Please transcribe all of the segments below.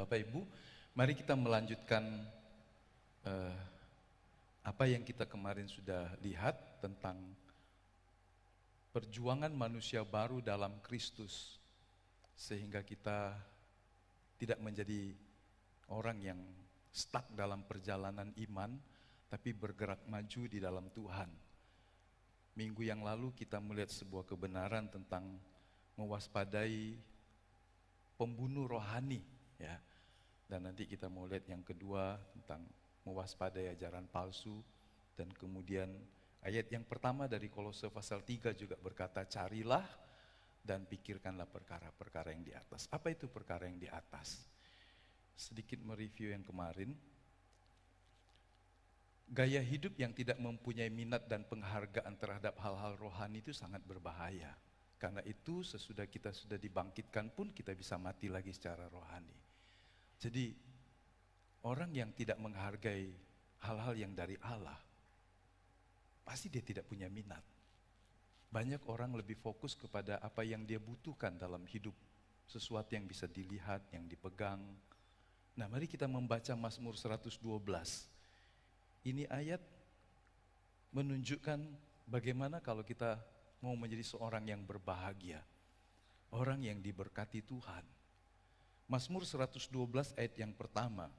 Bapak Ibu, mari kita melanjutkan apa yang kita kemarin sudah lihat tentang perjuangan manusia baru dalam Kristus, sehingga kita tidak menjadi orang yang stuck dalam perjalanan iman, tapi bergerak maju di dalam Tuhan. Minggu yang lalu kita melihat sebuah kebenaran tentang mewaspadai pembunuh rohani, ya. Dan nanti kita mau lihat yang kedua tentang mewaspadai ajaran palsu. Dan kemudian ayat yang pertama dari Kolose pasal 3 juga berkata, carilah dan pikirkanlah perkara-perkara yang di atas. Apa itu perkara yang di atas? Sedikit mereview yang kemarin. Gaya hidup yang tidak mempunyai minat dan penghargaan terhadap hal-hal rohani itu sangat berbahaya. Karena itu sesudah kita sudah dibangkitkan pun kita bisa mati lagi secara rohani. Jadi orang yang tidak menghargai hal-hal yang dari Allah, pasti dia tidak punya minat. Banyak orang lebih fokus kepada apa yang dia butuhkan dalam hidup, sesuatu yang bisa dilihat, yang dipegang. Nah, mari kita membaca Mazmur 112. Ini ayat menunjukkan bagaimana kalau kita mau menjadi seorang yang berbahagia, orang yang diberkati Tuhan. Mazmur 112 ayat yang pertama.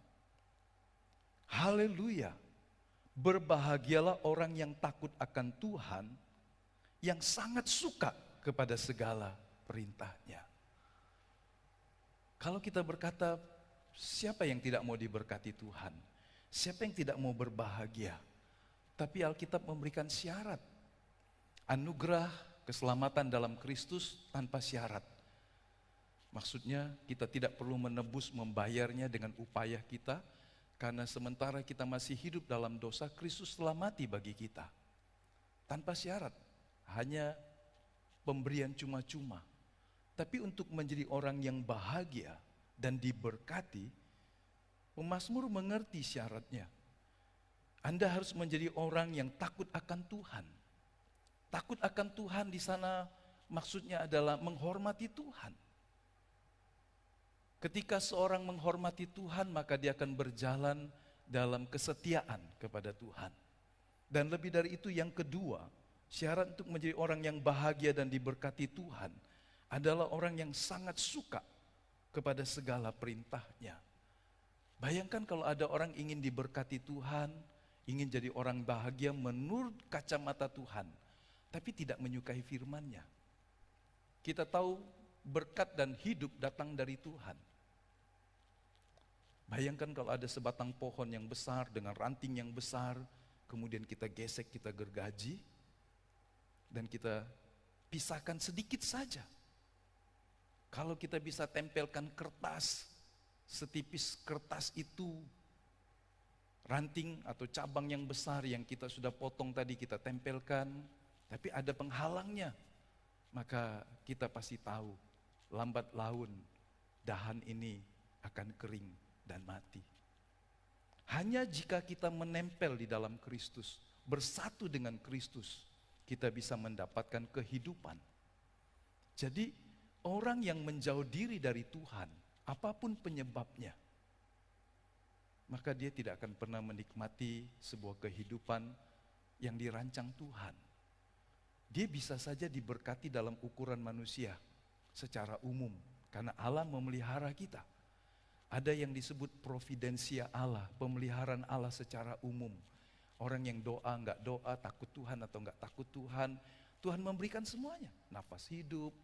Haleluya, berbahagialah orang yang takut akan Tuhan, yang sangat suka kepada segala perintahnya. Kalau kita berkata, siapa yang tidak mau diberkati Tuhan? Siapa yang tidak mau berbahagia? Tapi Alkitab memberikan syarat. Anugerah keselamatan dalam Kristus tanpa syarat. Maksudnya kita tidak perlu menebus, membayarnya dengan upaya kita. Karena sementara kita masih hidup dalam dosa, Kristus telah mati bagi kita. Tanpa syarat. Hanya pemberian cuma-cuma. Tapi untuk menjadi orang yang bahagia dan diberkati, Mazmur mengerti syaratnya. Anda harus menjadi orang yang takut akan Tuhan. Takut akan Tuhan di sana maksudnya adalah menghormati Tuhan. Ketika seorang menghormati Tuhan, maka dia akan berjalan dalam kesetiaan kepada Tuhan. Dan lebih dari itu, yang kedua, syarat untuk menjadi orang yang bahagia dan diberkati Tuhan adalah orang yang sangat suka kepada segala perintahnya. Bayangkan kalau ada orang ingin diberkati Tuhan, ingin jadi orang bahagia menurut kacamata Tuhan, tapi tidak menyukai firman-Nya. Kita tahu berkat dan hidup datang dari Tuhan. Bayangkan kalau ada sebatang pohon yang besar dengan ranting yang besar, kemudian kita gesek, kita gergaji, dan kita pisahkan sedikit saja. Kalau kita bisa tempelkan kertas, setipis kertas itu, ranting atau cabang yang besar yang kita sudah potong tadi kita tempelkan, tapi ada penghalangnya, maka kita pasti tahu lambat laun dahan ini akan kering dan mati. Hanya jika kita menempel di dalam Kristus, bersatu dengan Kristus, kita bisa mendapatkan kehidupan. Jadi orang yang menjauh diri dari Tuhan, apapun penyebabnya, maka dia tidak akan pernah menikmati sebuah kehidupan yang dirancang Tuhan. Dia bisa saja diberkati dalam ukuran manusia secara umum, karena Allah memelihara kita. Ada yang disebut providensia Allah, pemeliharaan Allah secara umum. Orang yang doa, enggak doa, takut Tuhan atau enggak takut Tuhan, Tuhan memberikan semuanya. Nafas hidup,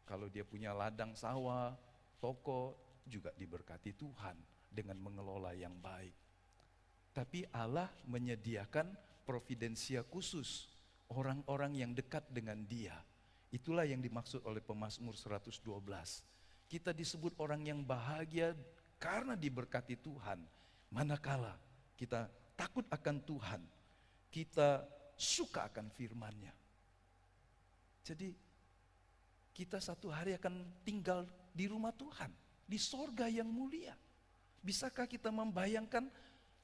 kalau dia punya ladang sawah, toko, juga diberkati Tuhan dengan mengelola yang baik. Tapi Allah menyediakan providensia khusus, orang-orang yang dekat dengan Dia. Itulah yang dimaksud oleh pemazmur 112. Kita disebut orang yang bahagia karena diberkati Tuhan. Manakala kita takut akan Tuhan, kita suka akan firman-Nya. Jadi kita satu hari akan tinggal di rumah Tuhan, di sorga yang mulia. Bisakah kita membayangkan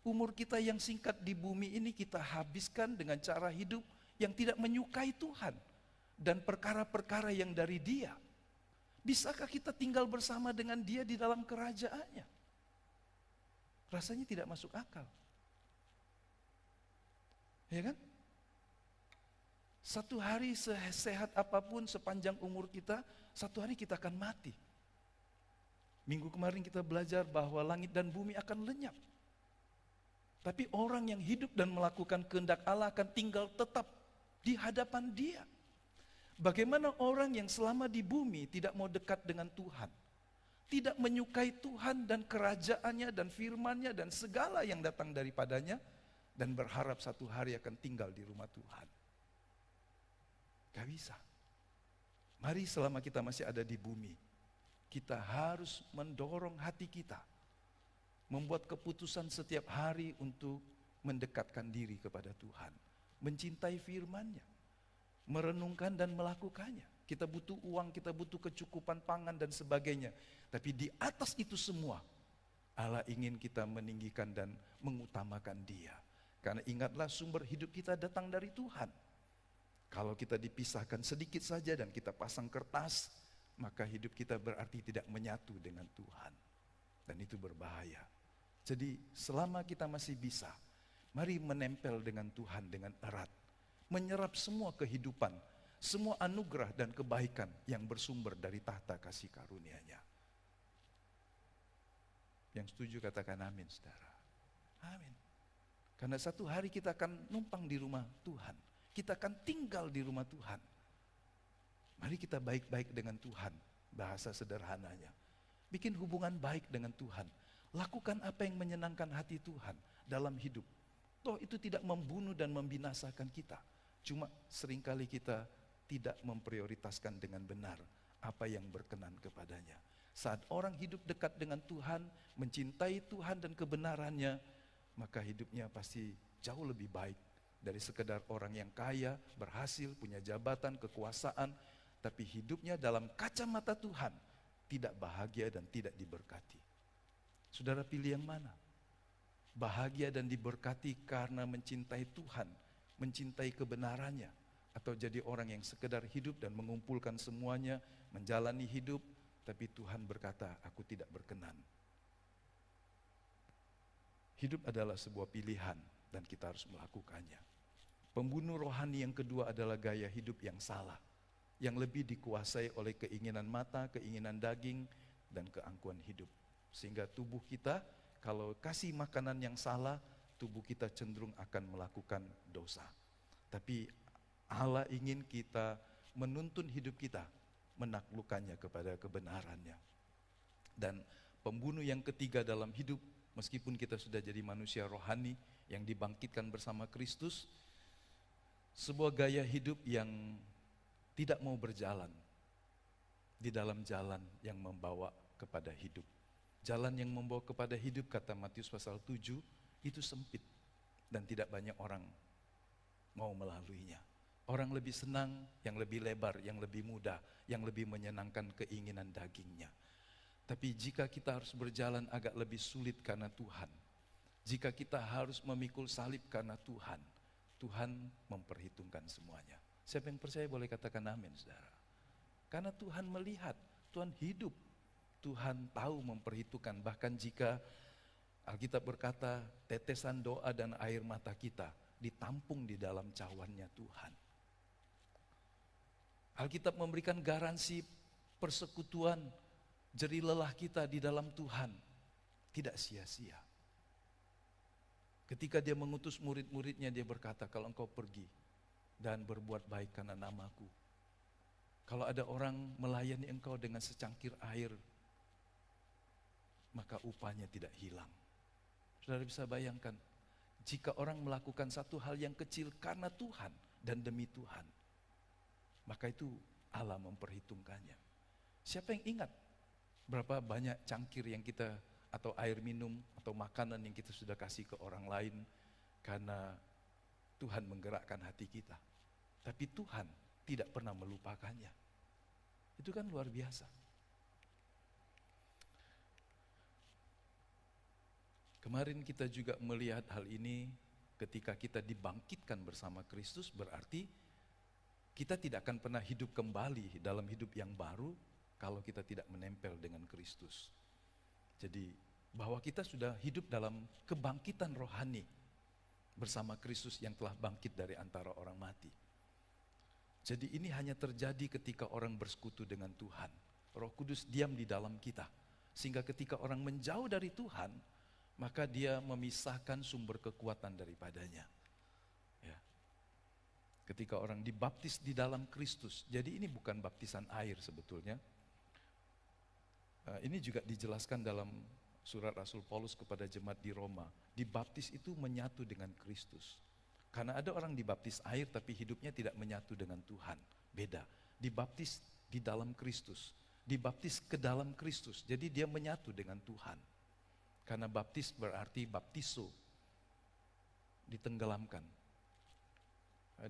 umur kita yang singkat di bumi ini kita habiskan dengan cara hidup yang tidak menyukai Tuhan dan perkara-perkara yang dari Dia? Bisakah kita tinggal bersama dengan dia di dalam kerajaannya? Rasanya tidak masuk akal. Ya kan? Satu hari sehat apapun sepanjang umur kita, satu hari kita akan mati. Minggu kemarin kita belajar bahwa langit dan bumi akan lenyap. Tapi orang yang hidup dan melakukan kehendak Allah akan tinggal tetap di hadapan Dia. Bagaimana orang yang selama di bumi tidak mau dekat dengan Tuhan, tidak menyukai Tuhan dan kerajaannya dan firman-Nya dan segala yang datang daripadanya, dan berharap satu hari akan tinggal di rumah Tuhan. Gak bisa. Mari selama kita masih ada di bumi, kita harus mendorong hati kita, membuat keputusan setiap hari untuk mendekatkan diri kepada Tuhan, mencintai firman-Nya, merenungkan dan melakukannya. Kita butuh uang, kita butuh kecukupan pangan dan sebagainya. Tapi di atas itu semua, Allah ingin kita meninggikan dan mengutamakan Dia. Karena ingatlah, sumber hidup kita datang dari Tuhan. Kalau kita dipisahkan sedikit saja dan kita pasang kertas, maka hidup kita berarti tidak menyatu dengan Tuhan. Dan itu berbahaya. Jadi selama kita masih bisa, mari menempel dengan Tuhan dengan erat. Menyerap semua kehidupan, semua anugerah dan kebaikan yang bersumber dari tahta kasih karunia-Nya. Yang setuju katakan amin, saudara. Amin. Karena satu hari kita akan numpang di rumah Tuhan. Kita akan tinggal di rumah Tuhan. Mari kita baik-baik dengan Tuhan. Bahasa sederhananya. Bikin hubungan baik dengan Tuhan. Lakukan apa yang menyenangkan hati Tuhan dalam hidup. Toh itu tidak membunuh dan membinasakan kita. Cuma seringkali kita tidak memprioritaskan dengan benar apa yang berkenan kepadanya. Saat orang hidup dekat dengan Tuhan, mencintai Tuhan dan kebenarannya, maka hidupnya pasti jauh lebih baik dari sekedar orang yang kaya, berhasil, punya jabatan, kekuasaan, tapi hidupnya dalam kacamata Tuhan tidak bahagia dan tidak diberkati. Saudara pilih yang mana? Bahagia dan diberkati karena mencintai Tuhan, mencintai kebenarannya, atau jadi orang yang sekedar hidup dan mengumpulkan semuanya, menjalani hidup, tapi Tuhan berkata, aku tidak berkenan. Hidup adalah sebuah pilihan dan kita harus melakukannya. Pembunuh rohani yang kedua adalah gaya hidup yang salah, yang lebih dikuasai oleh keinginan mata, keinginan daging, dan keangkuhan hidup. Sehingga tubuh kita, kalau kasih makanan yang salah, tubuh kita cenderung akan melakukan dosa. Tapi Allah ingin kita menuntun hidup kita, menaklukkannya kepada kebenarannya. Dan pembunuh yang ketiga dalam hidup, meskipun kita sudah jadi manusia rohani yang dibangkitkan bersama Kristus, sebuah gaya hidup yang tidak mau berjalan di dalam jalan yang membawa kepada hidup. Jalan yang membawa kepada hidup, kata Matius pasal 7, itu sempit dan tidak banyak orang mau melaluinya. Orang lebih senang yang lebih lebar, yang lebih mudah, yang lebih menyenangkan keinginan dagingnya. Tapi jika kita harus berjalan agak lebih sulit karena Tuhan, jika kita harus memikul salib karena Tuhan, Tuhan memperhitungkan semuanya. Siapa yang percaya boleh katakan amin, saudara. Karena Tuhan melihat, Tuhan hidup, Tuhan tahu memperhitungkan. Bahkan jika Alkitab berkata tetesan doa dan air mata kita ditampung di dalam cawannya Tuhan. Alkitab memberikan garansi persekutuan jerih lelah kita di dalam Tuhan tidak sia-sia. Ketika dia mengutus murid-muridnya, dia berkata, kalau engkau pergi dan berbuat baik karena namaku, kalau ada orang melayani engkau dengan secangkir air, maka upahnya tidak hilang. Saudara bisa bayangkan, jika orang melakukan satu hal yang kecil karena Tuhan dan demi Tuhan, maka itu Allah memperhitungkannya. Siapa yang ingat berapa banyak cangkir yang kita, atau air minum, atau makanan yang kita sudah kasih ke orang lain karena Tuhan menggerakkan hati kita. Tapi Tuhan tidak pernah melupakannya. Itu kan luar biasa. Kemarin kita juga melihat hal ini ketika kita dibangkitkan bersama Kristus, berarti kita tidak akan pernah hidup kembali dalam hidup yang baru, kalau kita tidak menempel dengan Kristus. Jadi bahwa kita sudah hidup dalam kebangkitan rohani bersama Kristus yang telah bangkit dari antara orang mati. Jadi ini hanya terjadi ketika orang bersekutu dengan Tuhan. Roh Kudus diam di dalam kita. Sehingga ketika orang menjauh dari Tuhan, maka dia memisahkan sumber kekuatan daripadanya. Ya. Ketika orang dibaptis di dalam Kristus, jadi ini bukan baptisan air sebetulnya. Ini juga dijelaskan dalam surat Rasul Paulus kepada jemaat di Roma. Dibaptis itu menyatu dengan Kristus. Karena ada orang dibaptis air tapi hidupnya tidak menyatu dengan Tuhan. Beda. Dibaptis di dalam Kristus. Dibaptis ke dalam Kristus. Jadi dia menyatu dengan Tuhan. Karena baptis berarti baptiso. Ditenggelamkan.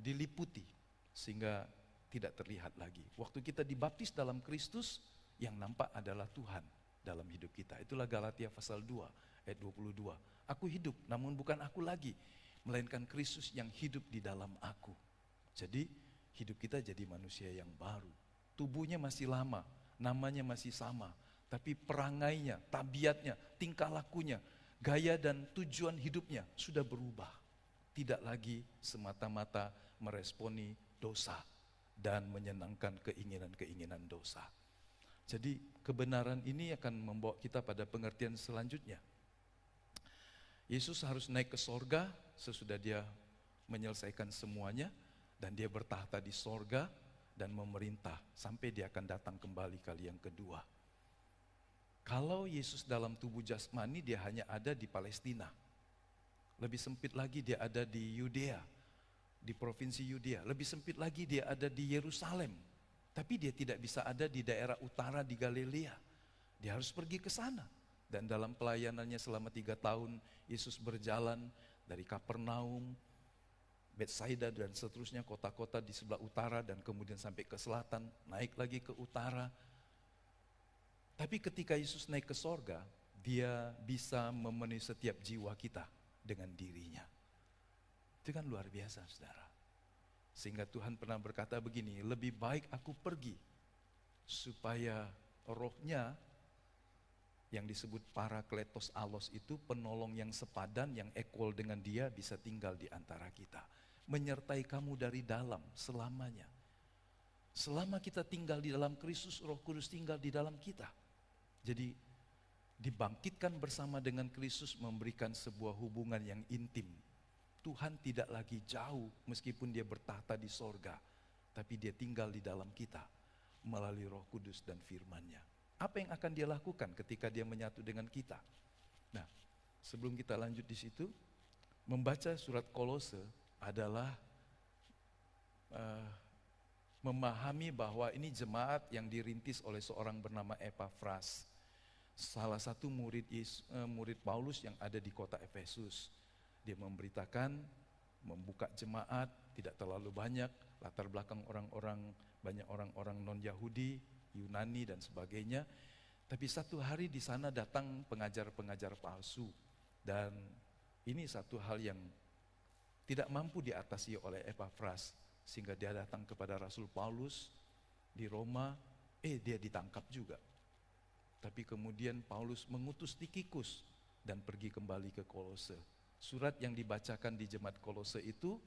Diliputi. Sehingga tidak terlihat lagi. Waktu kita dibaptis dalam Kristus, yang nampak adalah Tuhan dalam hidup kita. Itulah Galatia pasal 2 ayat 22. Aku hidup namun bukan aku lagi, melainkan Kristus yang hidup di dalam aku. Jadi hidup kita jadi manusia yang baru. Tubuhnya masih lama, namanya masih sama, tapi perangainya, tabiatnya, tingkah lakunya, gaya dan tujuan hidupnya sudah berubah. Tidak lagi semata-mata meresponi dosa dan menyenangkan keinginan-keinginan dosa. Jadi kebenaran ini akan membawa kita pada pengertian selanjutnya. Yesus harus naik ke sorga sesudah dia menyelesaikan semuanya, dan dia bertahta di sorga dan memerintah sampai dia akan datang kembali kali yang kedua. Kalau Yesus dalam tubuh jasmani, dia hanya ada di Palestina. Lebih sempit lagi dia ada di Yudea, di provinsi Yudea. Lebih sempit lagi dia ada di Yerusalem. Tapi dia tidak bisa ada di daerah utara di Galilea. Dia harus pergi ke sana. Dan dalam pelayanannya selama 3 tahun, Yesus berjalan dari Kapernaum, Betsaida dan seterusnya, kota-kota di sebelah utara dan kemudian sampai ke selatan, naik lagi ke utara. Tapi ketika Yesus naik ke sorga, dia bisa memenuhi setiap jiwa kita dengan dirinya. Itu kan luar biasa, saudara. Sehingga Tuhan pernah berkata begini, lebih baik aku pergi supaya rohnya yang disebut Parakletos Alos itu, penolong yang sepadan, yang equal dengan dia, bisa tinggal di antara kita. Menyertai kamu dari dalam selamanya. Selama kita tinggal di dalam Kristus, Roh Kudus tinggal di dalam kita. Jadi dibangkitkan bersama dengan Kristus memberikan sebuah hubungan yang intim. Tuhan tidak lagi jauh meskipun dia bertahta di sorga, tapi dia tinggal di dalam kita melalui Roh Kudus dan firman-Nya. Apa yang akan dia lakukan ketika dia menyatu dengan kita? Nah, sebelum kita lanjut di situ, membaca surat Kolose adalah memahami bahwa ini jemaat yang dirintis oleh seorang bernama Epafras, salah satu murid Paulus yang ada di kota Efesus. Dia memberitakan, membuka jemaat, tidak terlalu banyak, latar belakang banyak orang-orang non-Yahudi, Yunani dan sebagainya. Tapi satu hari di sana datang pengajar-pengajar palsu, dan ini satu hal yang tidak mampu diatasi oleh Epafras, sehingga dia datang kepada Rasul Paulus di Roma, dia ditangkap juga. Tapi kemudian Paulus mengutus Tikhikus dan pergi kembali ke Kolose. Surat yang dibacakan di jemaat Kolose itu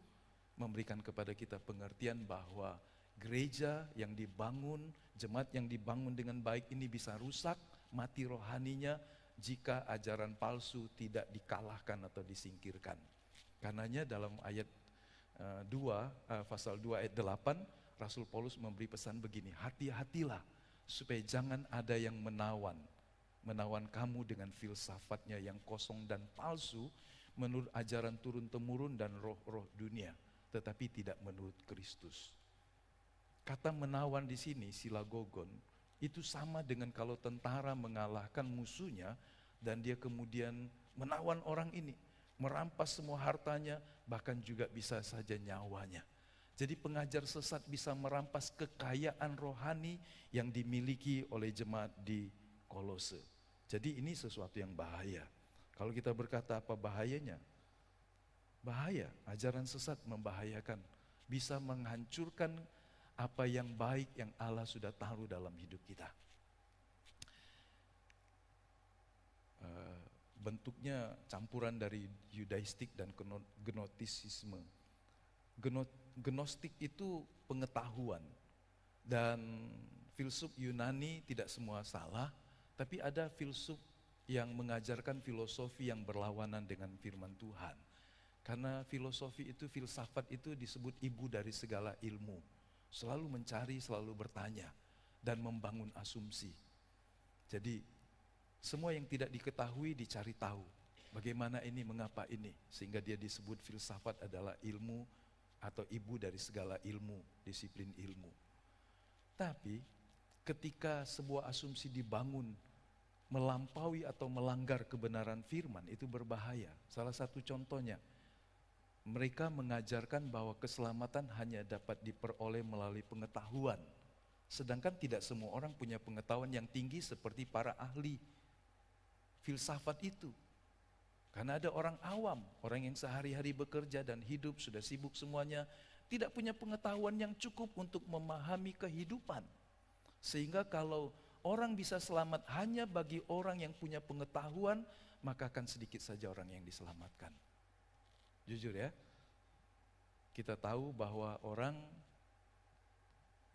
memberikan kepada kita pengertian bahwa gereja yang dibangun, jemaat yang dibangun dengan baik ini bisa rusak, mati rohaninya jika ajaran palsu tidak dikalahkan atau disingkirkan. Karenanya dalam ayat 2, pasal 2 ayat 8, Rasul Paulus memberi pesan begini, hati-hatilah supaya jangan ada yang menawan kamu dengan filsafatnya yang kosong dan palsu, menurut ajaran turun-temurun dan roh-roh dunia, tetapi tidak menurut Kristus. Kata menawan di sini, silagogon, itu sama dengan kalau tentara mengalahkan musuhnya dan dia kemudian menawan orang ini, merampas semua hartanya, bahkan juga bisa saja nyawanya. Jadi pengajar sesat bisa merampas kekayaan rohani yang dimiliki oleh jemaat di Kolose. Jadi ini sesuatu yang bahaya. Kalau kita berkata apa bahayanya? Bahaya, ajaran sesat membahayakan. Bisa menghancurkan apa yang baik yang Allah sudah taruh dalam hidup kita. bentuknya campuran dari Yudaistik dan Gnostisisme. Gnostik itu pengetahuan, dan filsuf Yunani tidak semua salah, tapi ada filsuf yang mengajarkan filosofi yang berlawanan dengan firman Tuhan. Karena filosofi itu, filsafat itu disebut ibu dari segala ilmu. Selalu mencari, selalu bertanya, dan membangun asumsi. Jadi semua yang tidak diketahui dicari tahu. Bagaimana ini, mengapa ini, sehingga dia disebut filsafat adalah ilmu atau ibu dari segala ilmu, disiplin ilmu. Tapi ketika sebuah asumsi dibangun melampaui atau melanggar kebenaran firman, itu berbahaya. Salah satu contohnya, mereka mengajarkan bahwa keselamatan hanya dapat diperoleh melalui pengetahuan. Sedangkan tidak semua orang punya pengetahuan yang tinggi seperti para ahli filsafat itu. Karena ada orang awam, orang yang sehari-hari bekerja dan hidup, sudah sibuk semuanya, tidak punya pengetahuan yang cukup untuk memahami kehidupan. Sehingga kalau orang bisa selamat hanya bagi orang yang punya pengetahuan, maka akan sedikit saja orang yang diselamatkan. Jujur ya, kita tahu bahwa orang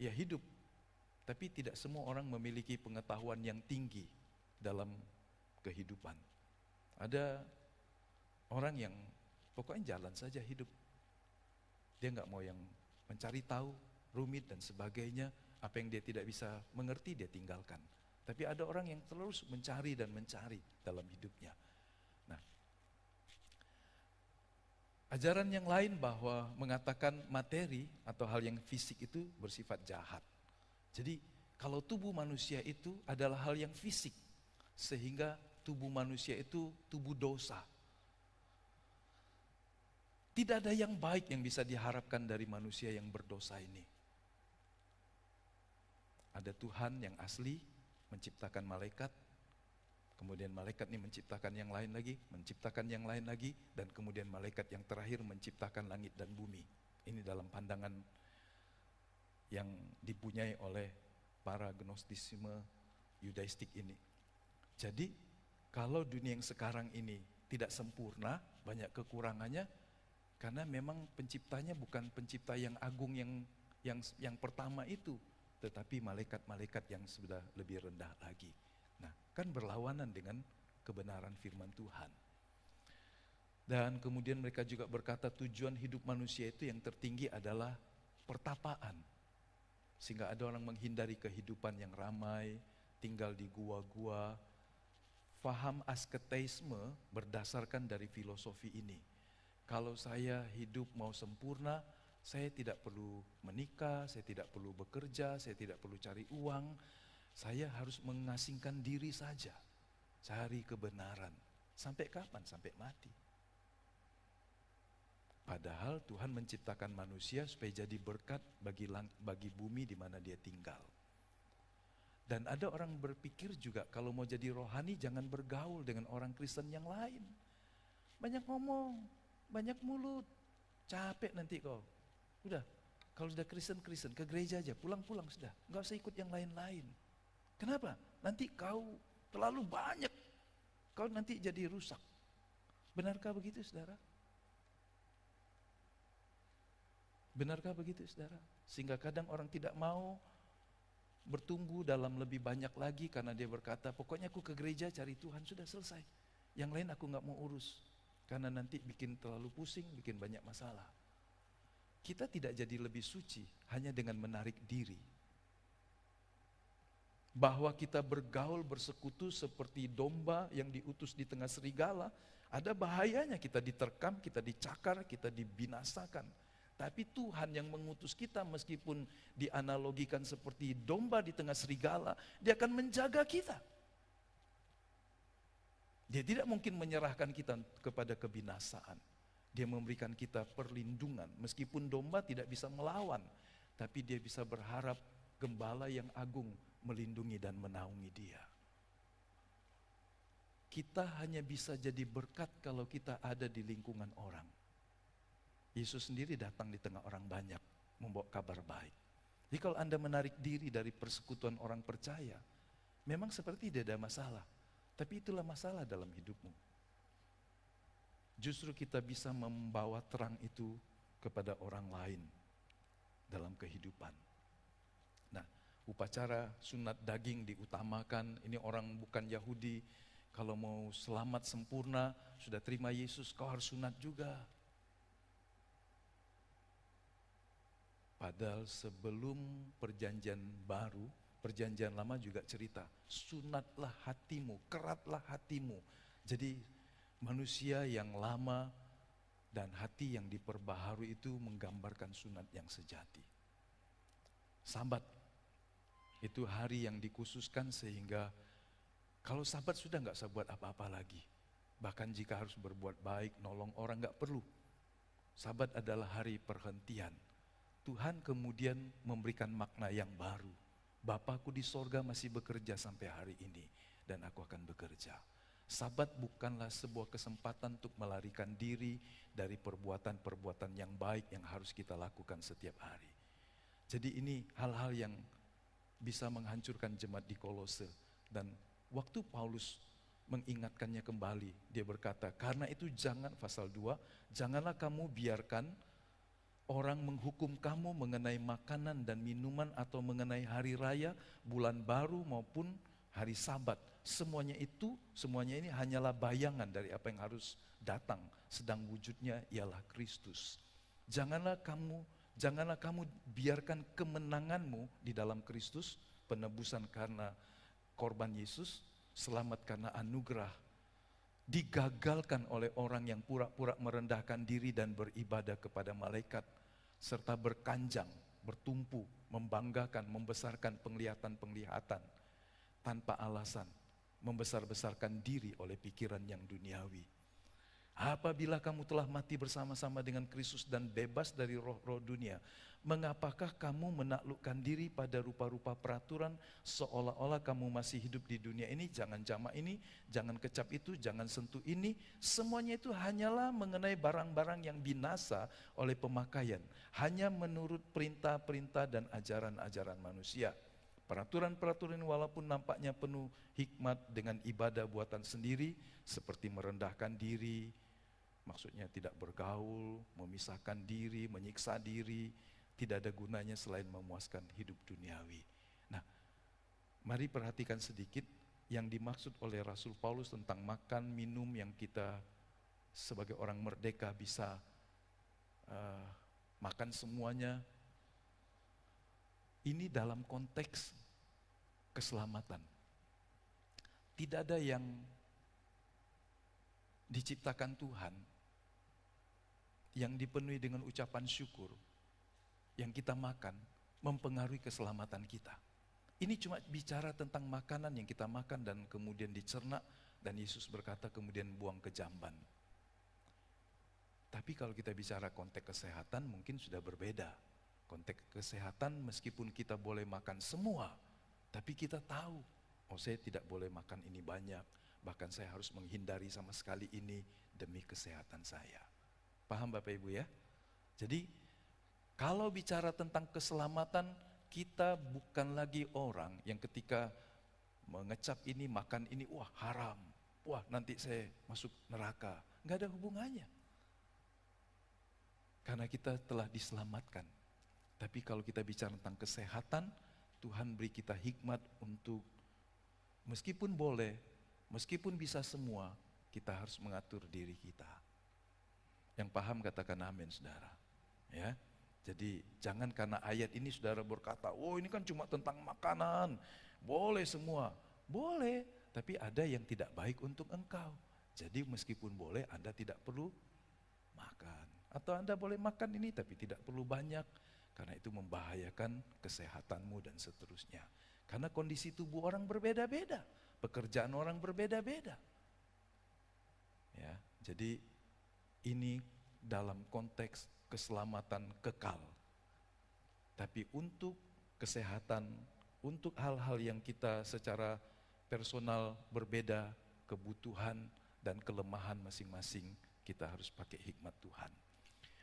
ya hidup, tapi tidak semua orang memiliki pengetahuan yang tinggi dalam kehidupan. Ada orang yang pokoknya jalan saja hidup. Dia nggak mau yang mencari tahu, rumit dan sebagainya. Apa yang dia tidak bisa mengerti dia tinggalkan. Tapi ada orang yang terus mencari dan mencari dalam hidupnya. Nah, ajaran yang lain bahwa mengatakan materi atau hal yang fisik itu bersifat jahat. Jadi kalau tubuh manusia itu adalah hal yang fisik, sehingga tubuh manusia itu tubuh dosa. Tidak ada yang baik yang bisa diharapkan dari manusia yang berdosa ini. Ada Tuhan yang asli menciptakan malaikat, kemudian malaikat ini menciptakan yang lain lagi, menciptakan yang lain lagi, dan kemudian malaikat yang terakhir menciptakan langit dan bumi. Ini dalam pandangan yang dipunyai oleh para Gnostisisme Yudaistik ini. Jadi kalau dunia yang sekarang ini tidak sempurna, banyak kekurangannya, karena memang penciptanya bukan pencipta yang agung yang pertama itu, tetapi malaikat-malaikat yang sudah lebih rendah lagi. Nah, kan berlawanan dengan kebenaran firman Tuhan. Dan kemudian mereka juga berkata tujuan hidup manusia itu yang tertinggi adalah pertapaan. Sehingga ada orang menghindari kehidupan yang ramai, tinggal di gua-gua. Faham asketisme berdasarkan dari filosofi ini. Kalau saya hidup mau sempurna, saya tidak perlu menikah, saya tidak perlu bekerja, saya tidak perlu cari uang. Saya harus mengasingkan diri saja, cari kebenaran. Sampai kapan? Sampai mati. Padahal Tuhan menciptakan manusia supaya jadi berkat bagi bumi di mana dia tinggal. Dan ada orang berpikir juga kalau mau jadi rohani jangan bergaul dengan orang Kristen yang lain. Banyak ngomong, banyak mulut, capek nanti kau. Udah, kalau sudah Kristen, ke gereja aja, pulang-pulang sudah. Enggak usah ikut yang lain-lain. Kenapa? Nanti kau terlalu banyak, kau nanti jadi rusak. Benarkah begitu saudara? Benarkah begitu saudara? Sehingga kadang orang tidak mau bertumbuh dalam lebih banyak lagi karena dia berkata, pokoknya aku ke gereja cari Tuhan, sudah selesai. Yang lain aku gak mau urus, karena nanti bikin terlalu pusing, bikin banyak masalah. Kita tidak jadi lebih suci hanya dengan menarik diri. Bahwa kita bergaul, bersekutu seperti domba yang diutus di tengah serigala, ada bahayanya kita diterkam, kita dicakar, kita dibinasakan. Tapi Tuhan yang mengutus kita meskipun dianalogikan seperti domba di tengah serigala, dia akan menjaga kita. Dia tidak mungkin menyerahkan kita kepada kebinasaan. Dia memberikan kita perlindungan, meskipun domba tidak bisa melawan, tapi dia bisa berharap gembala yang agung melindungi dan menaungi dia. Kita hanya bisa jadi berkat kalau kita ada di lingkungan orang. Yesus sendiri datang di tengah orang banyak, membawa kabar baik. Jadi kalau Anda menarik diri dari persekutuan orang percaya, memang seperti tidak ada masalah. Tapi itulah masalah dalam hidupmu. Justru kita bisa membawa terang itu kepada orang lain dalam kehidupan. Nah, upacara sunat daging diutamakan. Ini orang bukan Yahudi, kalau mau selamat sempurna, sudah terima Yesus, kau harus sunat juga. Padahal sebelum perjanjian baru, perjanjian lama juga cerita, sunatlah hatimu, keratlah hatimu. Jadi manusia yang lama dan hati yang diperbaharui itu menggambarkan sunat yang sejati. Sabat, itu hari yang dikhususkan sehingga kalau sabat sudah nggak usah buat apa-apa lagi. Bahkan jika harus berbuat baik, nolong orang nggak perlu. Sabat adalah hari perhentian. Tuhan kemudian memberikan makna yang baru. Bapakku di sorga masih bekerja sampai hari ini dan aku akan bekerja. Sabat bukanlah sebuah kesempatan untuk melarikan diri dari perbuatan-perbuatan yang baik yang harus kita lakukan setiap hari. Jadi ini hal-hal yang bisa menghancurkan jemaat di Kolose. Dan waktu Paulus mengingatkannya kembali, dia berkata, karena itu jangan, pasal 2, janganlah kamu biarkan orang menghukum kamu mengenai makanan dan minuman atau mengenai hari raya, bulan baru maupun hari Sabat. Semuanya ini hanyalah bayangan dari apa yang harus datang, sedang wujudnya ialah Kristus. Janganlah kamu biarkan kemenanganmu di dalam Kristus, penebusan karena korban Yesus, selamat karena anugerah, digagalkan oleh orang yang pura-pura merendahkan diri dan beribadah kepada malaikat, serta berkanjang, bertumpu, membanggakan, membesarkan penglihatan-penglihatan tanpa alasan, membesar-besarkan diri oleh pikiran yang duniawi. Apabila kamu telah mati bersama-sama dengan Kristus dan bebas dari roh-roh dunia, mengapakah kamu menaklukkan diri pada rupa-rupa peraturan seolah-olah kamu masih hidup di dunia ini? Jangan jamak ini, jangan kecap itu, jangan sentuh ini. Semuanya itu hanyalah mengenai barang-barang yang binasa oleh pemakaian. Hanya menurut perintah-perintah dan ajaran-ajaran manusia. Peraturan-peraturan walaupun nampaknya penuh hikmat dengan ibadah buatan sendiri, seperti merendahkan diri, maksudnya tidak bergaul, memisahkan diri, menyiksa diri, tidak ada gunanya selain memuaskan hidup duniawi. Nah, mari perhatikan sedikit yang dimaksud oleh Rasul Paulus tentang makan, minum yang kita sebagai orang merdeka bisa makan semuanya. Ini dalam konteks keselamatan. Tidak ada yang diciptakan Tuhan yang dipenuhi dengan ucapan syukur, yang kita makan, mempengaruhi keselamatan kita. Ini cuma bicara tentang makanan yang kita makan dan kemudian dicerna, dan Yesus berkata kemudian buang ke jamban. Tapi kalau kita bicara konteks kesehatan mungkin sudah berbeda. Konteks kesehatan meskipun kita boleh makan semua, tapi kita tahu, oh saya tidak boleh makan ini banyak, bahkan saya harus menghindari sama sekali ini demi kesehatan saya. Paham Bapak Ibu ya? Jadi kalau bicara tentang keselamatan, kita bukan lagi orang yang ketika mengecap ini, makan ini, wah haram, wah nanti saya masuk neraka. Nggak ada hubungannya. Karena kita telah diselamatkan. Tapi kalau kita bicara tentang kesehatan, Tuhan beri kita hikmat untuk meskipun boleh, meskipun bisa semua, kita harus mengatur diri kita. Yang paham katakan amin saudara. Ya, jadi jangan karena ayat ini saudara berkata, oh ini kan cuma tentang makanan, boleh semua. Boleh, tapi ada yang tidak baik untuk engkau. Jadi meskipun boleh, Anda tidak perlu makan. Atau Anda boleh makan ini tapi tidak perlu banyak. Karena itu membahayakan kesehatanmu dan seterusnya. Karena kondisi tubuh orang berbeda-beda, pekerjaan orang berbeda-beda. Ya, jadi ini dalam konteks keselamatan kekal. Tapi untuk kesehatan, untuk hal-hal yang kita secara personal berbeda, kebutuhan dan kelemahan masing-masing, kita harus pakai hikmat Tuhan.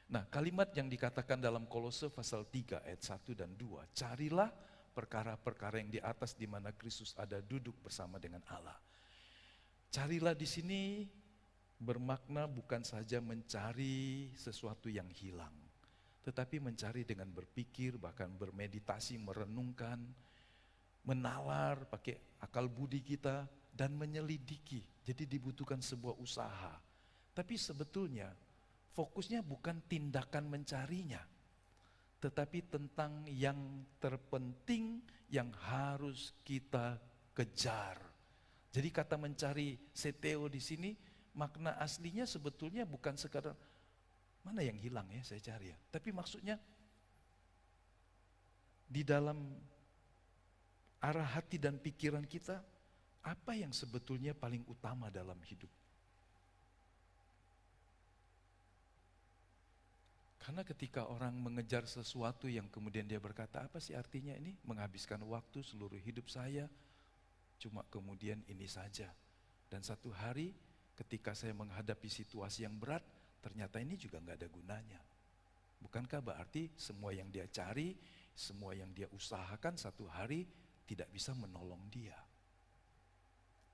Nah, kalimat yang dikatakan dalam Kolose pasal 3 ayat 1 dan 2, carilah perkara-perkara yang di atas di mana Kristus ada duduk bersama dengan Allah. Carilah di sini bermakna bukan saja mencari sesuatu yang hilang, tetapi mencari dengan berpikir, bahkan bermeditasi, merenungkan, menalar pakai akal budi kita, dan menyelidiki. Jadi dibutuhkan sebuah usaha. Tapi sebetulnya fokusnya bukan tindakan mencarinya, tetapi tentang yang terpenting yang harus kita kejar. Jadi kata mencari seteo di sini, makna aslinya sebetulnya bukan sekadar mana yang hilang ya saya cari ya. Tapi maksudnya di dalam arah hati dan pikiran kita, apa yang sebetulnya paling utama dalam hidup. Karena ketika orang mengejar sesuatu yang kemudian dia berkata, apa sih artinya ini? Menghabiskan waktu seluruh hidup saya, cuma kemudian ini saja. Dan satu hari ketika saya menghadapi situasi yang berat, ternyata ini juga gak ada gunanya. Bukankah berarti semua yang dia cari, semua yang dia usahakan satu hari tidak bisa menolong dia.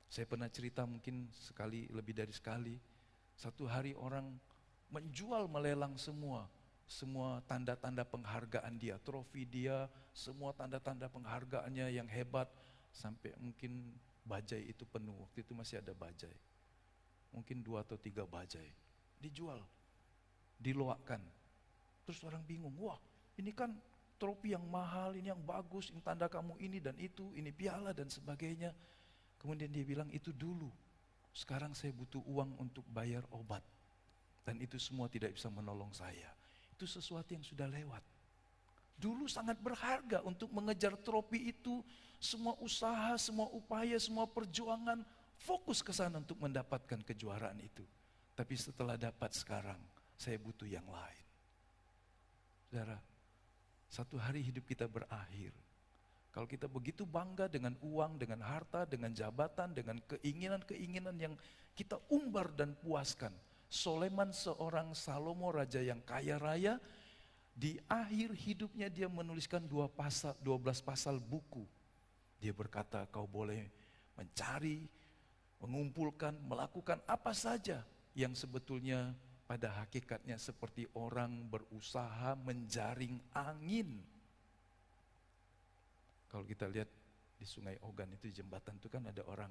Saya pernah cerita mungkin sekali, lebih dari sekali, satu hari orang menjual melelang semua tanda-tanda penghargaan dia, trofi dia, semua tanda-tanda penghargaannya yang hebat, sampai mungkin bajai itu penuh. Waktu itu masih ada bajai, mungkin 2 atau 3 bajai dijual, diloakkan. Terus orang bingung, wah ini kan trofi yang mahal, ini yang bagus, ini tanda kamu ini dan itu, ini piala dan sebagainya. Kemudian dia bilang, itu dulu, sekarang saya butuh uang untuk bayar obat, dan itu semua tidak bisa menolong saya. Itu sesuatu yang sudah lewat. Dulu sangat berharga untuk mengejar trofi itu, semua usaha, semua upaya, semua perjuangan, fokus ke sana untuk mendapatkan kejuaraan itu. Tapi setelah dapat sekarang, saya butuh yang lain. Saudara, satu hari hidup kita berakhir. Kalau kita begitu bangga dengan uang, dengan harta, dengan jabatan, dengan keinginan-keinginan yang kita umbar dan puaskan. Soleman seorang Salomo raja yang kaya raya, di akhir hidupnya dia menuliskan 12 pasal buku. Dia berkata, kau boleh mencari, mengumpulkan, melakukan apa saja yang sebetulnya pada hakikatnya seperti orang berusaha menjaring angin. Kalau kita lihat di Sungai Ogan itu, jembatan itu kan ada orang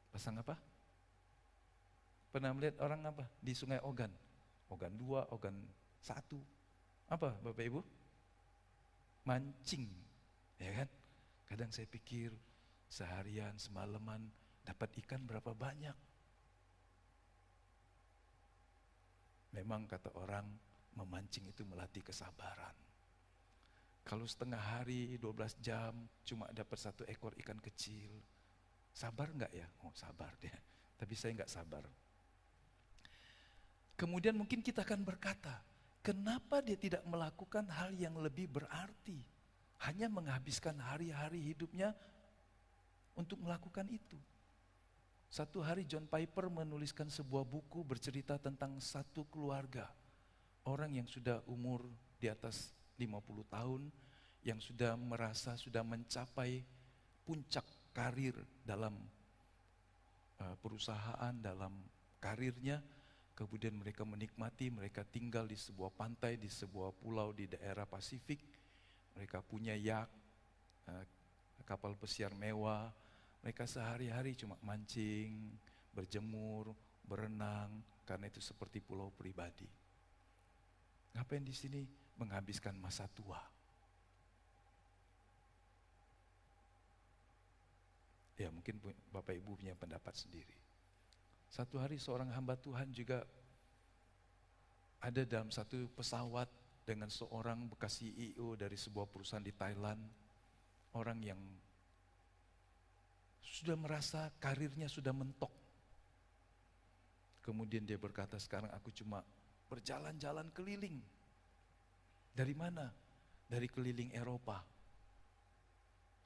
pasang apa? Pernah melihat orang apa di Sungai Ogan? Ogan 2, Ogan 1. Apa Bapak Ibu? Mancing, ya kan? Kadang saya pikir seharian, semalaman dapat ikan berapa banyak. Memang kata orang memancing itu melatih kesabaran. Kalau setengah hari, 12 jam, cuma dapat 1 ekor ikan kecil. Sabar enggak ya? Oh sabar dia, tapi saya enggak sabar. Kemudian mungkin kita akan berkata, kenapa dia tidak melakukan hal yang lebih berarti? Hanya menghabiskan hari-hari hidupnya untuk melakukan itu. Satu hari John Piper menuliskan sebuah buku bercerita tentang satu keluarga. Orang yang sudah umur di atas 50 tahun, yang sudah merasa sudah mencapai puncak karir dalam perusahaan, dalam karirnya. Kemudian mereka menikmati, mereka tinggal di sebuah pantai, di sebuah pulau di daerah Pasifik. Mereka punya yacht, kapal pesiar mewah. Mereka sehari-hari cuma mancing, berjemur, berenang, karena itu seperti pulau pribadi. Ngapain di sini? Menghabiskan masa tua. Ya mungkin Bapak Ibu punya pendapat sendiri. Satu hari seorang hamba Tuhan juga ada dalam satu pesawat dengan seorang bekas CEO dari sebuah perusahaan di Thailand. Orang yang sudah merasa karirnya sudah mentok. Kemudian dia berkata, sekarang aku cuma berjalan-jalan keliling. Dari mana? Dari keliling Eropa.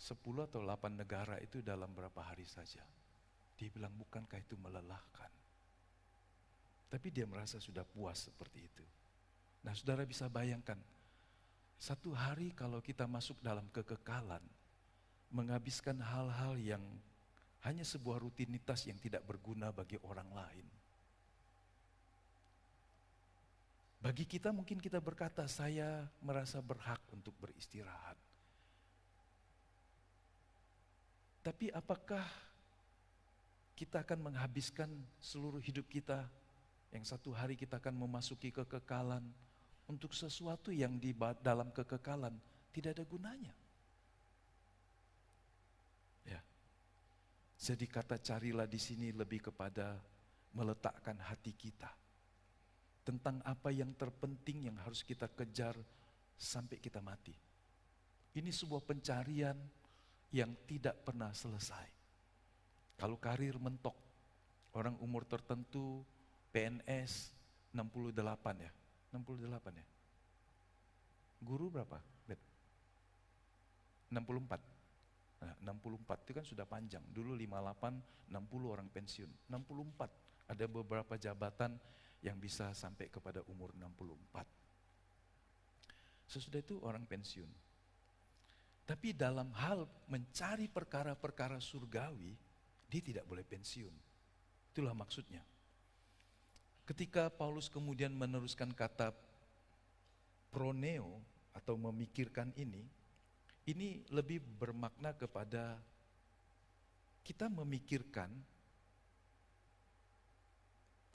10 atau 8 negara itu dalam berapa hari saja. Dia bilang, bukankah itu melelahkan? Tapi dia merasa sudah puas seperti itu. Nah saudara bisa bayangkan, satu hari kalau kita masuk dalam kekekalan, menghabiskan hal-hal yang hanya sebuah rutinitas yang tidak berguna bagi orang lain. Bagi kita mungkin kita berkata, saya merasa berhak untuk beristirahat. Tapi apakah kita akan menghabiskan seluruh hidup kita yang satu hari kita akan memasuki kekekalan untuk sesuatu yang di dalam kekekalan tidak ada gunanya? Ya. Jadi kata carilah di sini lebih kepada meletakkan hati kita tentang apa yang terpenting yang harus kita kejar sampai kita mati. Ini sebuah pencarian yang tidak pernah selesai. Kalau karir mentok, orang umur tertentu, PNS 68 ya, 68 ya. Guru berapa? 64. Nah, 64 itu kan sudah panjang. Dulu 58, 60 orang pensiun. 64. Ada beberapa jabatan yang bisa sampai kepada umur 64. Sesudah itu orang pensiun. Tapi dalam hal mencari perkara-perkara surgawi, dia tidak boleh pensiun. Itulah maksudnya. Ketika Paulus kemudian meneruskan kata proneo atau memikirkan ini lebih bermakna kepada kita memikirkan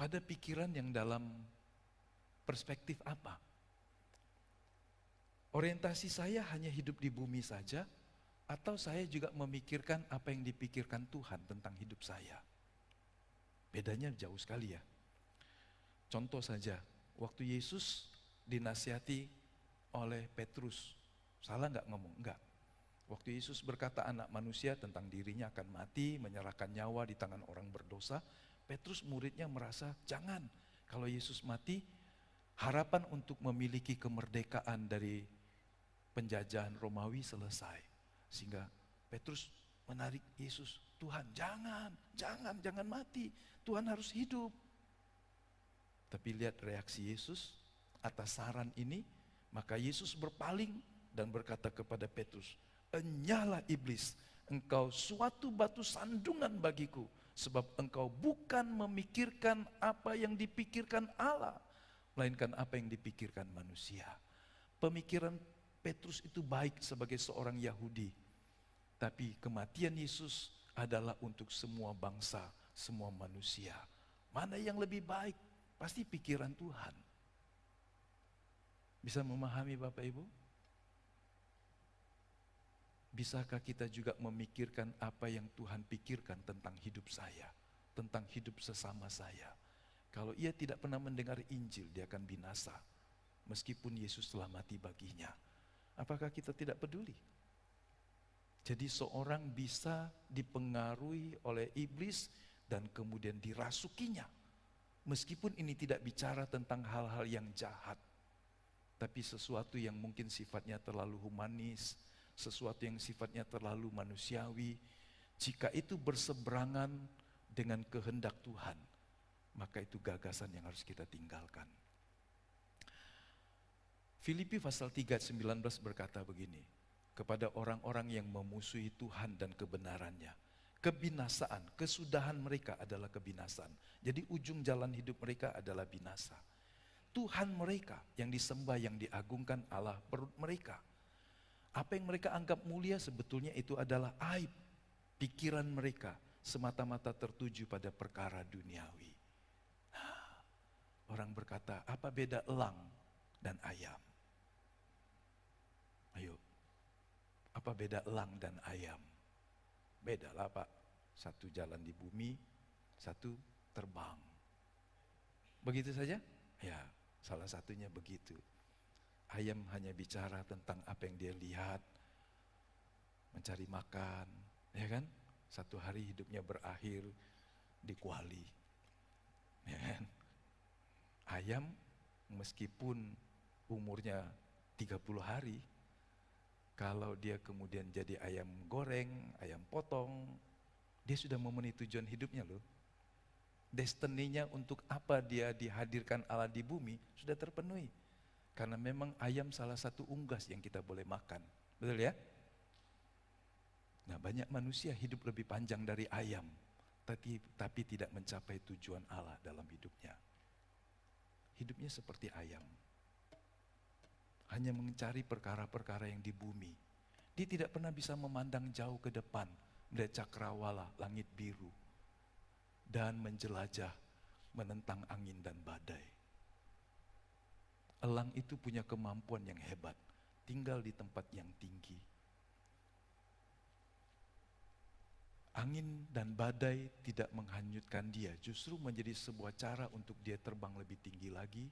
pada pikiran yang dalam perspektif apa? Orientasi saya hanya hidup di bumi saja, atau saya juga memikirkan apa yang dipikirkan Tuhan tentang hidup saya? Bedanya jauh sekali ya. Contoh saja, waktu Yesus dinasihati oleh Petrus, salah nggak ngomong? Enggak. Waktu Yesus berkata anak manusia tentang dirinya akan mati, menyerahkan nyawa di tangan orang berdosa, Petrus muridnya merasa jangan, kalau Yesus mati harapan untuk memiliki kemerdekaan dari penjajahan Romawi selesai. Sehingga Petrus menarik Yesus, Tuhan jangan mati, Tuhan harus hidup. Tapi lihat reaksi Yesus atas saran ini, maka Yesus berpaling dan berkata kepada Petrus, enyahlah iblis, engkau suatu batu sandungan bagiku. Sebab engkau bukan memikirkan apa yang dipikirkan Allah, melainkan apa yang dipikirkan manusia. Pemikiran Petrus itu baik sebagai seorang Yahudi. Tapi kematian Yesus adalah untuk semua bangsa, semua manusia. Mana yang lebih baik? Pasti pikiran Tuhan. Bisa memahami Bapak Ibu? Bisakah kita juga memikirkan apa yang Tuhan pikirkan tentang hidup saya, tentang hidup sesama saya? Kalau ia tidak pernah mendengar Injil, dia akan binasa, meskipun Yesus telah mati baginya. Apakah kita tidak peduli? Jadi seorang bisa dipengaruhi oleh iblis dan kemudian dirasukinya, meskipun ini tidak bicara tentang hal-hal yang jahat, tapi sesuatu yang mungkin sifatnya terlalu humanis, sesuatu yang sifatnya terlalu manusiawi. Jika itu berseberangan dengan kehendak Tuhan, maka itu gagasan yang harus kita tinggalkan. Filipi pasal 3 ayat 19 berkata begini, kepada orang-orang yang memusuhi Tuhan dan kebenarannya, kebinasaan, kesudahan mereka adalah kebinasaan. Jadi ujung jalan hidup mereka adalah binasa. Tuhan mereka yang disembah, yang diagungkan Allah perut mereka. Apa yang mereka anggap mulia sebetulnya itu adalah aib. Pikiran mereka semata-mata tertuju pada perkara duniawi. Nah, orang berkata, apa beda elang dan ayam? Ayo, apa beda elang dan ayam? Beda lah Pak, satu jalan di bumi, satu terbang. Begitu saja? Ya, salah satunya begitu. Ayam hanya bicara tentang apa yang dia lihat, mencari makan, ya kan? Satu hari hidupnya berakhir di kuali, ya kan? Ayam meskipun umurnya 30 hari, kalau dia kemudian jadi ayam goreng, ayam potong, dia sudah memenuhi tujuan hidupnya loh. Destininya untuk apa dia dihadirkan Allah di bumi sudah terpenuhi. Karena memang ayam salah satu unggas yang kita boleh makan. Betul ya? Nah, banyak manusia hidup lebih panjang dari ayam, tapi tidak mencapai tujuan Allah dalam hidupnya. Hidupnya seperti ayam, hanya mencari perkara-perkara yang di bumi. Dia tidak pernah bisa memandang jauh ke depan, melihat cakrawala, langit biru, dan menjelajah, menentang angin dan badai. Elang itu punya kemampuan yang hebat, tinggal di tempat yang tinggi. Angin dan badai tidak menghanyutkan dia, justru menjadi sebuah cara untuk dia terbang lebih tinggi lagi,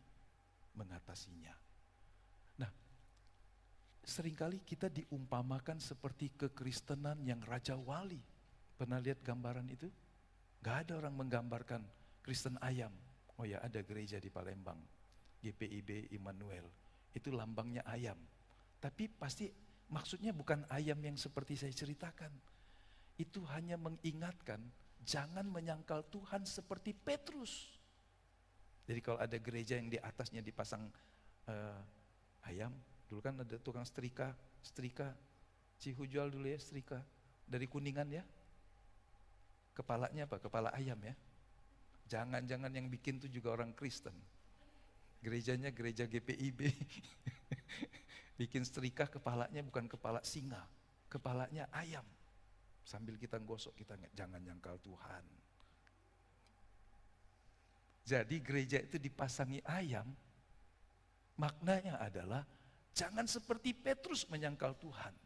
mengatasinya. Nah, seringkali kita diumpamakan seperti kekristenan yang Raja Wali. Pernah lihat gambaran itu? Gak ada orang menggambarkan Kristen ayam. Oh ya, ada gereja di Palembang, GPIB Immanuel. Itu lambangnya ayam. Tapi pasti maksudnya bukan ayam yang seperti saya ceritakan. Itu hanya mengingatkan, jangan menyangkal Tuhan seperti Petrus. Jadi kalau ada gereja yang di atasnya dipasang ayam, dulu kan ada tukang setrika, Cihujual dulu ya, setrika. Dari Kuningan ya. Kepalanya apa? Kepala ayam ya. Jangan-jangan yang bikin itu juga orang Kristen. Gerejanya gereja GPIB. Bikin setrika, kepalanya bukan kepala singa, kepalanya ayam. Sambil kita gosok, kita jangan nyangkal Tuhan. Jadi gereja itu dipasangi ayam, maknanya adalah jangan seperti Petrus menyangkal Tuhan.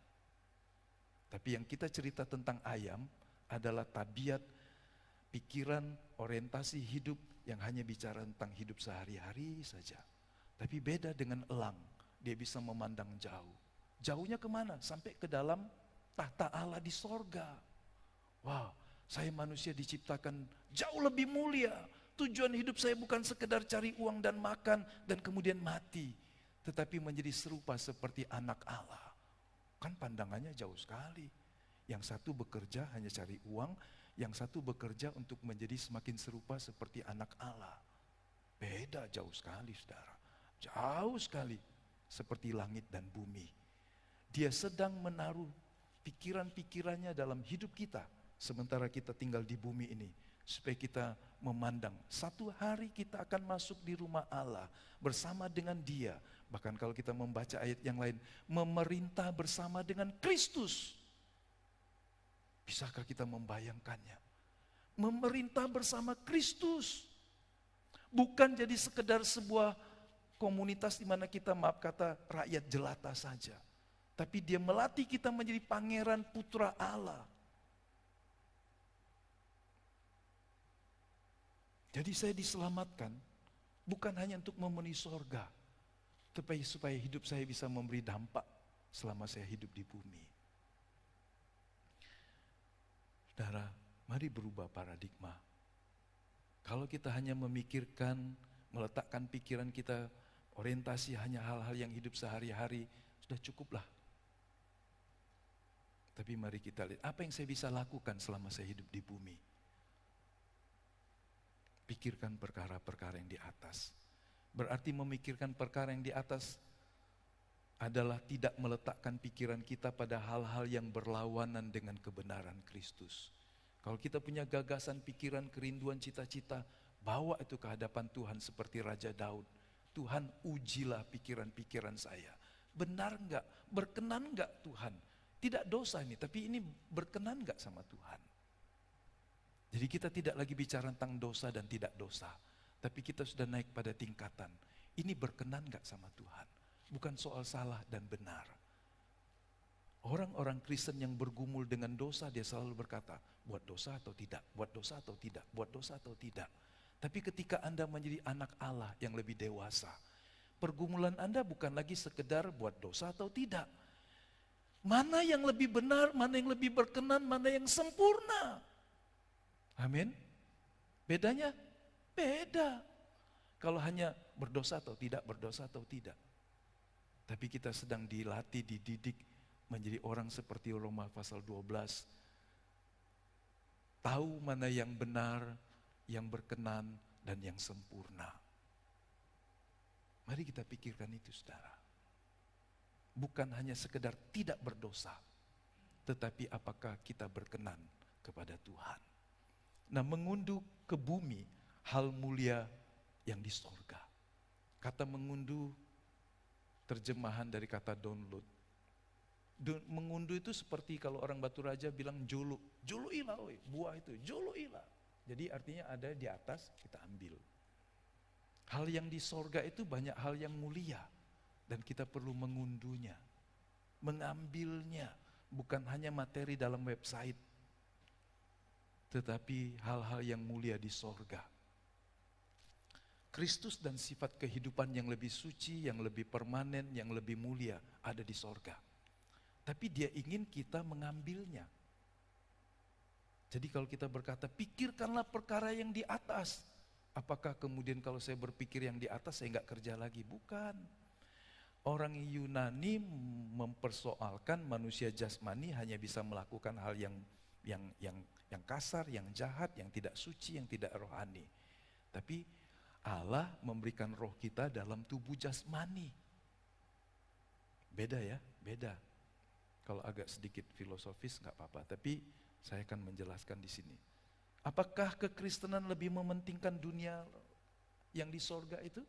Tapi yang kita cerita tentang ayam adalah tabiat, pikiran, orientasi hidup yang hanya bicara tentang hidup sehari-hari saja. Tapi beda dengan elang, dia bisa memandang jauh. Jauhnya kemana? Sampai ke dalam tahta Allah di sorga. Wow, saya manusia diciptakan jauh lebih mulia. Tujuan hidup saya bukan sekedar cari uang dan makan dan kemudian mati, tetapi menjadi serupa seperti anak Allah. Kan pandangannya jauh sekali. Yang satu bekerja hanya cari uang, yang satu bekerja untuk menjadi semakin serupa seperti anak Allah. Beda jauh sekali, saudara. Jauh sekali, seperti langit dan bumi. Dia sedang menaruh pikiran-pikirannya dalam hidup kita, sementara kita tinggal di bumi ini, supaya kita memandang satu hari kita akan masuk di rumah Allah bersama dengan Dia. Bahkan kalau kita membaca ayat yang lain, memerintah bersama dengan Kristus. Bisakah kita membayangkannya? Memerintah bersama Kristus. Bukan jadi sekedar sebuah komunitas di mana kita, maaf kata, rakyat jelata saja. Tapi dia melatih kita menjadi pangeran putra Allah. Jadi saya diselamatkan bukan hanya untuk memenuhi sorga, tapi supaya hidup saya bisa memberi dampak selama saya hidup di bumi. Saudara, mari berubah paradigma. Kalau kita hanya memikirkan, meletakkan pikiran kita, orientasi hanya hal-hal yang hidup sehari-hari, sudah cukuplah. Tapi mari kita lihat, apa yang saya bisa lakukan selama saya hidup di bumi? Pikirkan perkara-perkara yang di atas. Berarti memikirkan perkara yang di atas adalah tidak meletakkan pikiran kita pada hal-hal yang berlawanan dengan kebenaran Kristus. Kalau kita punya gagasan, pikiran, kerinduan, cita-cita, bawa itu ke hadapan Tuhan seperti Raja Daud. Tuhan, ujilah pikiran-pikiran saya. Benar enggak? Berkenan enggak Tuhan? Tidak dosa ini, tapi ini berkenan enggak sama Tuhan? Jadi kita tidak lagi bicara tentang dosa dan tidak dosa, tapi kita sudah naik pada tingkatan, ini berkenan enggak sama Tuhan? Bukan soal salah dan benar. Orang-orang Kristen yang bergumul dengan dosa, dia selalu berkata, buat dosa atau tidak, buat dosa atau tidak, buat dosa atau tidak. Tapi ketika Anda menjadi anak Allah yang lebih dewasa, pergumulan Anda bukan lagi sekedar buat dosa atau tidak. Mana yang lebih benar, mana yang lebih berkenan, mana yang sempurna. Amin. Bedanya? Beda. Kalau hanya berdosa atau tidak, berdosa atau tidak. Tapi kita sedang dilatih, dididik menjadi orang seperti Roma pasal 12. Tahu mana yang benar, yang berkenan, dan yang sempurna. Mari kita pikirkan itu, saudara. Bukan hanya sekedar tidak berdosa, tetapi apakah kita berkenan kepada Tuhan. Nah, mengunduh ke bumi hal mulia yang di sorga. Kata mengunduh terjemahan dari kata download. Mengunduh itu seperti kalau orang Batu Raja bilang juluk. Juluk ilah, buah itu, juluk ilah. Jadi artinya ada di atas, kita ambil. Hal yang di sorga itu banyak hal yang mulia. Dan kita perlu mengunduhnya, mengambilnya. Bukan hanya materi dalam website, tetapi hal-hal yang mulia di sorga. Kristus dan sifat kehidupan yang lebih suci, yang lebih permanen, yang lebih mulia ada di sorga. Tapi dia ingin kita mengambilnya. Jadi kalau kita berkata, pikirkanlah perkara yang di atas. Apakah kemudian kalau saya berpikir yang di atas, saya nggak kerja lagi? Bukan. Orang Yunani mempersoalkan manusia jasmani hanya bisa melakukan hal yang kasar, yang jahat, yang tidak suci, yang tidak rohani. Tapi Allah memberikan roh kita dalam tubuh jasmani. Beda ya, beda. Kalau agak sedikit filosofis nggak apa-apa, tapi saya akan menjelaskan di sini. Apakah kekristenan lebih mementingkan dunia yang di sorga itu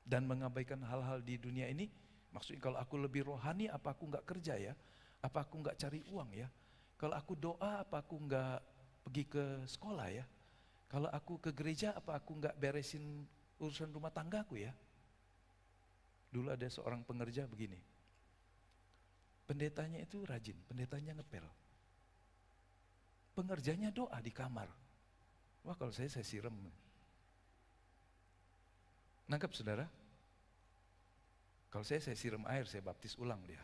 dan mengabaikan hal-hal di dunia ini? Maksudnya kalau aku lebih rohani, apa aku nggak kerja ya? Apa aku nggak cari uang ya? Kalau aku doa, apa aku nggak pergi ke sekolah ya? Kalau aku ke gereja, apa aku nggak beresin urusan rumah tanggaku ya? Dulu ada seorang pengerja begini. Pendetanya itu rajin, pendetanya ngepel. Pengerjanya doa di kamar. Wah, kalau saya siram. Nangkap saudara? Kalau saya siram air, saya baptis ulang dia.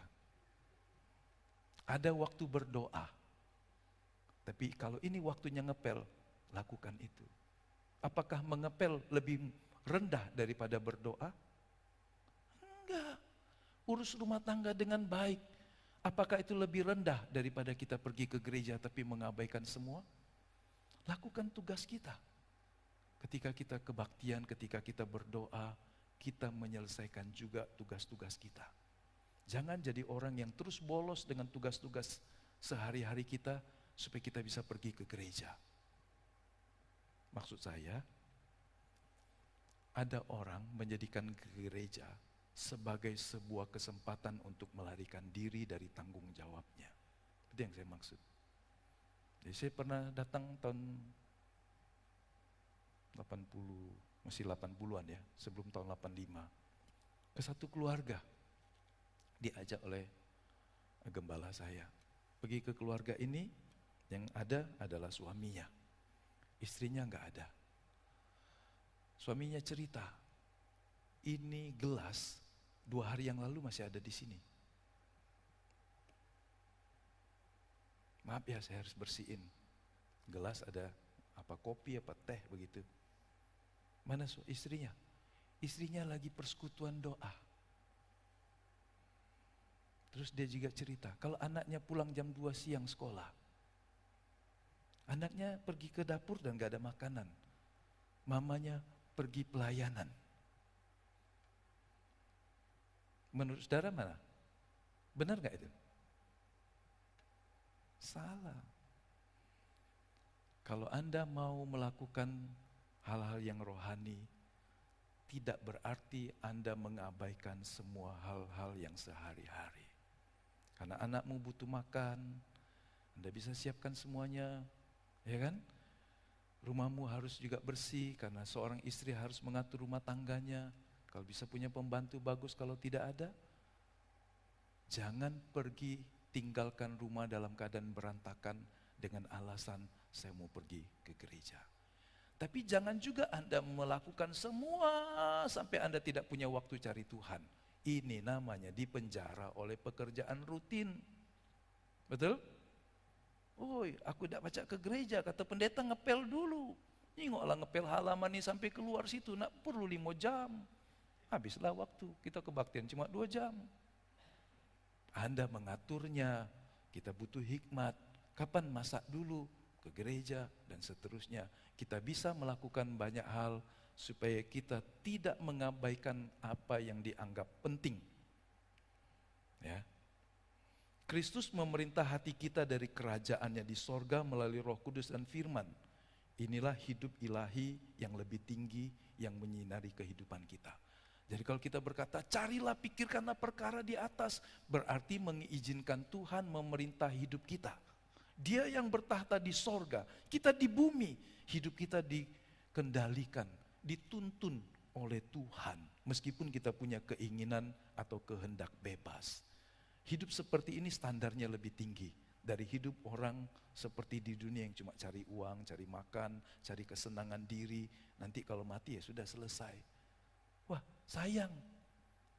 Ada waktu berdoa. Tapi kalau ini waktunya ngepel, lakukan itu. Apakah mengepel lebih rendah daripada berdoa? Enggak. Urus rumah tangga dengan baik. Apakah itu lebih rendah daripada kita pergi ke gereja tapi mengabaikan semua? Lakukan tugas kita. Ketika kita kebaktian, ketika kita berdoa, kita menyelesaikan juga tugas-tugas kita. Jangan jadi orang yang terus bolos dengan tugas-tugas sehari-hari kita supaya kita bisa pergi ke gereja. Maksud saya, ada orang menjadikan gereja sebagai sebuah kesempatan untuk melarikan diri dari tanggung jawabnya. Itu yang saya maksud. Jadi saya pernah datang tahun 80, masih 80-an ya, sebelum tahun 85. Ke satu keluarga, diajak oleh gembala saya. Pergi ke keluarga ini, yang ada adalah suaminya. Istrinya enggak ada. Suaminya cerita, ini gelas 2 hari yang lalu masih ada di sini. Maaf ya, saya harus bersihin. Gelas ada apa kopi apa teh begitu. Mana istrinya? Istrinya lagi persekutuan doa. Terus dia juga cerita, kalau anaknya pulang jam 2 siang sekolah. Anaknya pergi ke dapur dan gak ada makanan. Mamanya pergi pelayanan. Menurut saudara mana? Benar gak itu? Salah. Kalau Anda mau melakukan hal-hal yang rohani, tidak berarti Anda mengabaikan semua hal-hal yang sehari-hari. Karena anakmu butuh makan, Anda bisa siapkan semuanya, ya kan? Rumahmu harus juga bersih karena seorang istri harus mengatur rumah tangganya. Kalau bisa punya pembantu bagus, kalau tidak ada, jangan pergi tinggalkan rumah dalam keadaan berantakan dengan alasan saya mau pergi ke gereja. Tapi jangan juga Anda melakukan semua sampai Anda tidak punya waktu cari Tuhan. Ini namanya dipenjara oleh pekerjaan rutin. Betul? Oi, aku tidak baca ke gereja, kata pendeta ngepel dulu. Nyingoklah ngepel halaman ini sampai keluar situ, nak perlu 5 jam. Habislah waktu, kita kebaktian cuma 2 jam. Anda mengaturnya, kita butuh hikmat. Kapan masak dulu, ke gereja, dan seterusnya. Kita bisa melakukan banyak hal supaya kita tidak mengabaikan apa yang dianggap penting. Ya. Kristus memerintah hati kita dari kerajaannya di sorga melalui Roh Kudus dan firman. Inilah hidup ilahi yang lebih tinggi yang menyinari kehidupan kita. Jadi kalau kita berkata, carilah, pikirkanlah perkara di atas, berarti mengizinkan Tuhan memerintah hidup kita. Dia yang bertahta di sorga, kita di bumi, hidup kita dikendalikan, dituntun oleh Tuhan. Meskipun kita punya keinginan atau kehendak bebas. Hidup seperti ini standarnya lebih tinggi dari hidup orang seperti di dunia yang cuma cari uang, cari makan, cari kesenangan diri. Nanti kalau mati ya sudah selesai. Wah, sayang.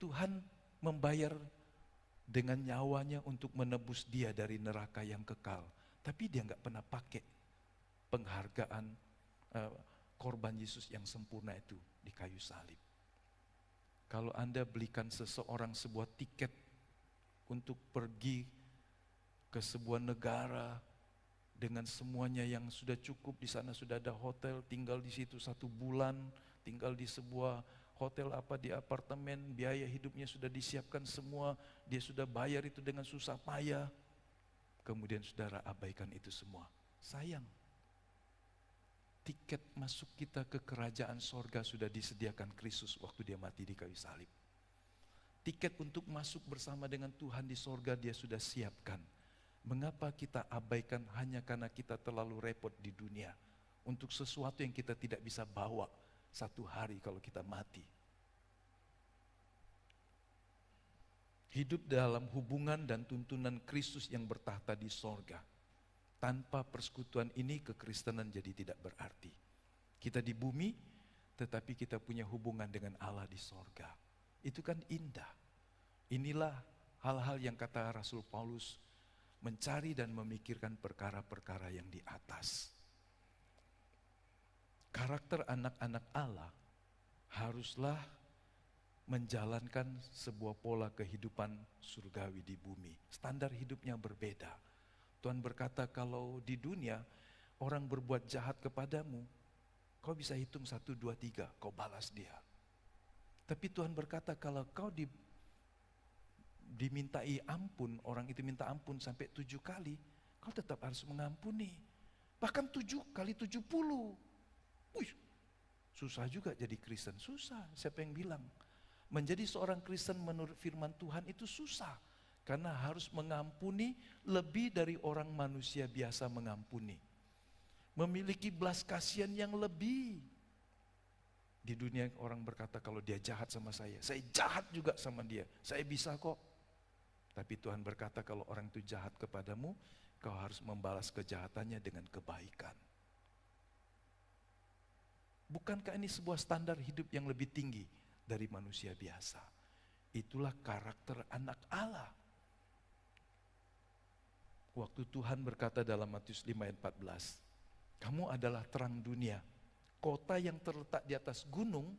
Tuhan membayar dengan nyawanya untuk menebus dia dari neraka yang kekal. Tapi dia nggak pernah pakai penghargaan korban Yesus yang sempurna itu di kayu salib. Kalau Anda belikan seseorang sebuah tiket untuk pergi ke sebuah negara dengan semuanya yang sudah cukup, di sana sudah ada hotel, tinggal di situ 1 bulan, tinggal di sebuah hotel di apartemen, biaya hidupnya sudah disiapkan semua, dia sudah bayar itu dengan susah payah. Kemudian saudara abaikan itu semua. Sayang. Tiket masuk kita ke kerajaan sorga sudah disediakan Kristus waktu dia mati di kayu salib. Tiket untuk masuk bersama dengan Tuhan di sorga dia sudah siapkan. Mengapa kita abaikan hanya karena kita terlalu repot di dunia untuk sesuatu yang kita tidak bisa bawa satu hari kalau kita mati. Hidup dalam hubungan dan tuntunan Kristus yang bertahta di sorga. Tanpa persekutuan ini kekristenan jadi tidak berarti. Kita di bumi tetapi kita punya hubungan dengan Allah di sorga. Itu kan indah. Inilah hal-hal yang kata Rasul Paulus, mencari dan memikirkan perkara-perkara yang di atas. Karakter anak-anak Allah haruslah menjalankan sebuah pola kehidupan surgawi di bumi. Standar hidupnya berbeda. Tuhan berkata kalau di dunia orang berbuat jahat kepadamu, kau bisa hitung 1, 2, 3, kau balas dia. Tapi Tuhan berkata kalau kau dimintai ampun, orang itu minta ampun sampai 7 kali, kau tetap harus mengampuni. Bahkan 7 kali 70. Wih, susah juga jadi Kristen, susah. Siapa yang bilang? Menjadi seorang Kristen menurut firman Tuhan itu susah. Karena harus mengampuni lebih dari orang manusia biasa mengampuni. Memiliki belas kasihan yang lebih. Di dunia orang berkata kalau dia jahat sama saya jahat juga sama dia. Saya bisa kok. Tapi Tuhan berkata kalau orang itu jahat kepadamu, kau harus membalas kejahatannya dengan kebaikan. Bukankah ini sebuah standar hidup yang lebih tinggi dari manusia biasa? Itulah karakter anak Allah. Waktu Tuhan berkata dalam Matius 5 ayat 14, kamu adalah terang dunia. Kota yang terletak di atas gunung,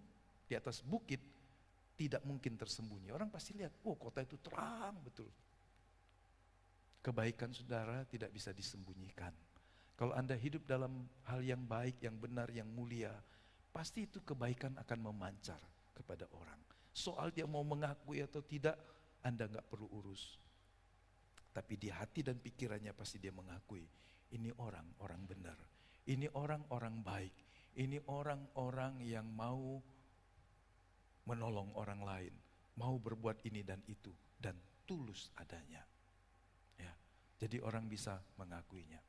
di atas bukit, tidak mungkin tersembunyi. Orang pasti lihat, oh kota itu terang betul. Kebaikan saudara tidak bisa disembunyikan. Kalau Anda hidup dalam hal yang baik, yang benar, yang mulia, pasti itu kebaikan akan memancar kepada orang. Soal dia mau mengakui atau tidak, Anda gak perlu urus. Tapi di hati dan pikirannya pasti dia mengakui, ini orang-orang benar. Ini orang-orang baik. Ini orang-orang yang mau menolong orang lain, mau berbuat ini dan itu, dan tulus adanya. Ya, jadi orang bisa mengakuinya.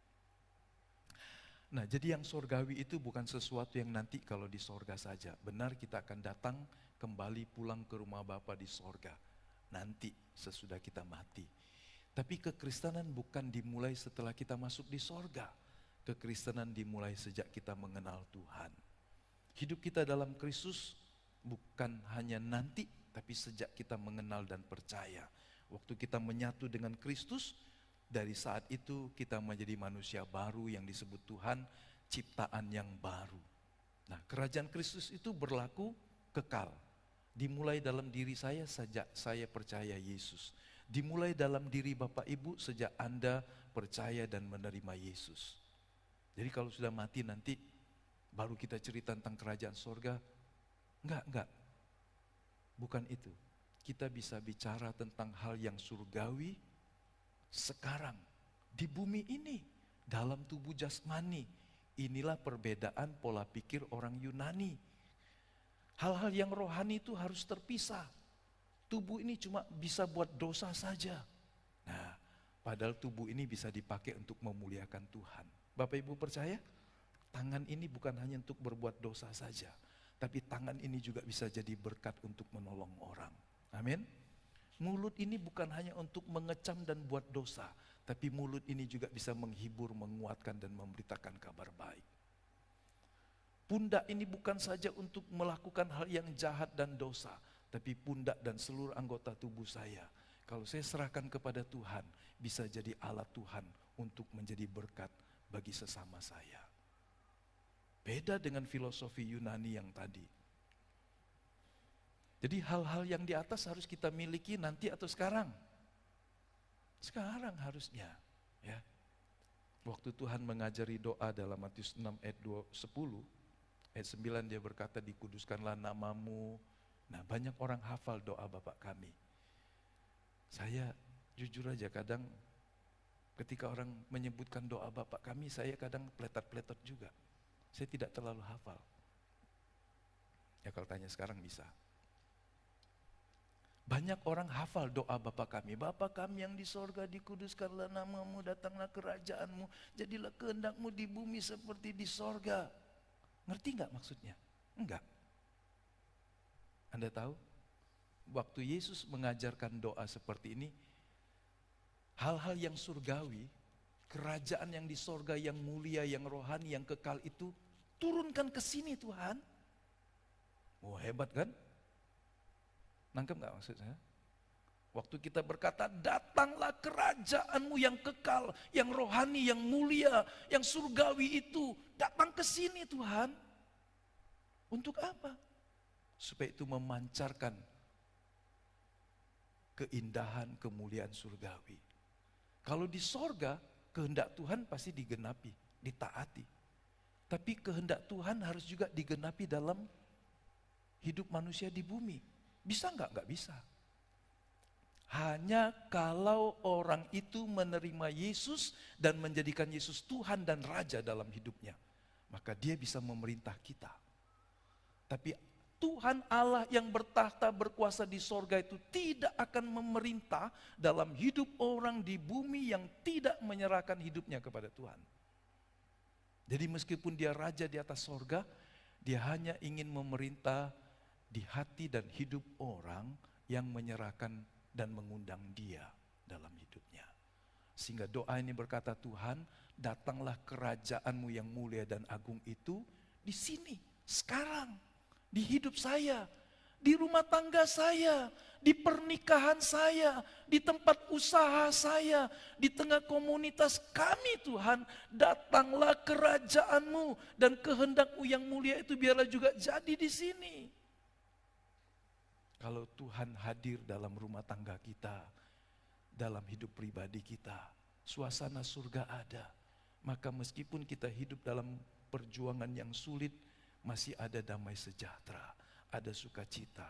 Nah, jadi yang sorgawi itu bukan sesuatu yang nanti kalau di sorga saja. Benar kita akan datang kembali pulang ke rumah Bapa di sorga. Nanti sesudah kita mati. Tapi kekristenan bukan dimulai setelah kita masuk di sorga. Kekristenan dimulai sejak kita mengenal Tuhan. Hidup kita dalam Kristus bukan hanya nanti, tapi sejak kita mengenal dan percaya. Waktu kita menyatu dengan Kristus, dari saat itu kita menjadi manusia baru yang disebut Tuhan, ciptaan yang baru. Nah, kerajaan Kristus itu berlaku kekal. Dimulai dalam diri saya sejak saya percaya Yesus. Dimulai dalam diri Bapak Ibu sejak Anda percaya dan menerima Yesus. Jadi kalau sudah mati nanti baru kita cerita tentang kerajaan sorga. Enggak. Bukan itu. Kita bisa bicara tentang hal yang surgawi sekarang, di bumi ini, dalam tubuh jasmani. Inilah perbedaan pola pikir orang Yunani. Hal-hal yang rohani itu harus terpisah. Tubuh ini cuma bisa buat dosa saja. Nah, padahal tubuh ini bisa dipakai untuk memuliakan Tuhan. Bapak Ibu percaya? Tangan ini bukan hanya untuk berbuat dosa saja, tapi tangan ini juga bisa jadi berkat untuk menolong orang. Amin. Mulut ini bukan hanya untuk mengecam dan buat dosa, tapi mulut ini juga bisa menghibur, menguatkan dan memberitakan kabar baik. Pundak ini bukan saja untuk melakukan hal yang jahat dan dosa, tapi pundak dan seluruh anggota tubuh saya, kalau saya serahkan kepada Tuhan, bisa jadi alat Tuhan untuk menjadi berkat bagi sesama saya. Beda dengan filosofi Yunani yang tadi. Jadi hal-hal yang di atas harus kita miliki nanti atau sekarang? Sekarang harusnya. Ya. Waktu Tuhan mengajari doa dalam Matius 6 ayat 10, ayat 9 dia berkata, dikuduskanlah namamu. Nah, banyak orang hafal doa Bapa kami. Saya jujur aja kadang ketika orang menyebutkan doa Bapa kami, saya kadang pletot-pletot juga. Saya tidak terlalu hafal. Ya kalau tanya sekarang bisa. Banyak orang hafal doa Bapa kami. Bapa kami yang di sorga, dikuduskanlah namamu, datanglah kerajaanmu, jadilah kehendakmu di bumi seperti di sorga. Ngerti nggak maksudnya? Enggak. Anda tahu? Waktu Yesus mengajarkan doa seperti ini, hal-hal yang surgawi, kerajaan yang di sorga, yang mulia, yang rohani, yang kekal itu turunkan ke sini Tuhan. Oh hebat kan? Nangkep gak maksud saya? Waktu kita berkata, datanglah kerajaanmu yang kekal, yang rohani, yang mulia, yang surgawi itu. Datang ke sini Tuhan. Untuk apa? Supaya itu memancarkan keindahan, kemuliaan surgawi. Kalau di sorga, kehendak Tuhan pasti digenapi, ditaati. Tapi kehendak Tuhan harus juga digenapi dalam hidup manusia di bumi. Bisa nggak? Nggak bisa. Hanya kalau orang itu menerima Yesus dan menjadikan Yesus Tuhan dan Raja dalam hidupnya, maka dia bisa memerintah kita. Tapi Tuhan Allah yang bertahta berkuasa di sorga itu tidak akan memerintah dalam hidup orang di bumi yang tidak menyerahkan hidupnya kepada Tuhan. Jadi meskipun dia raja di atas sorga, dia hanya ingin memerintah di hati dan hidup orang yang menyerahkan dan mengundang dia dalam hidupnya. Sehingga doa ini berkata, Tuhan, datanglah kerajaanmu yang mulia dan agung itu di sini, sekarang, di hidup saya, di rumah tangga saya, di pernikahan saya, di tempat usaha saya, di tengah komunitas kami Tuhan. Datanglah kerajaanmu dan kehendakmu yang mulia itu biarlah juga jadi di sini. Kalau Tuhan hadir dalam rumah tangga kita, dalam hidup pribadi kita, suasana surga ada. Maka meskipun kita hidup dalam perjuangan yang sulit, masih ada damai sejahtera, ada sukacita,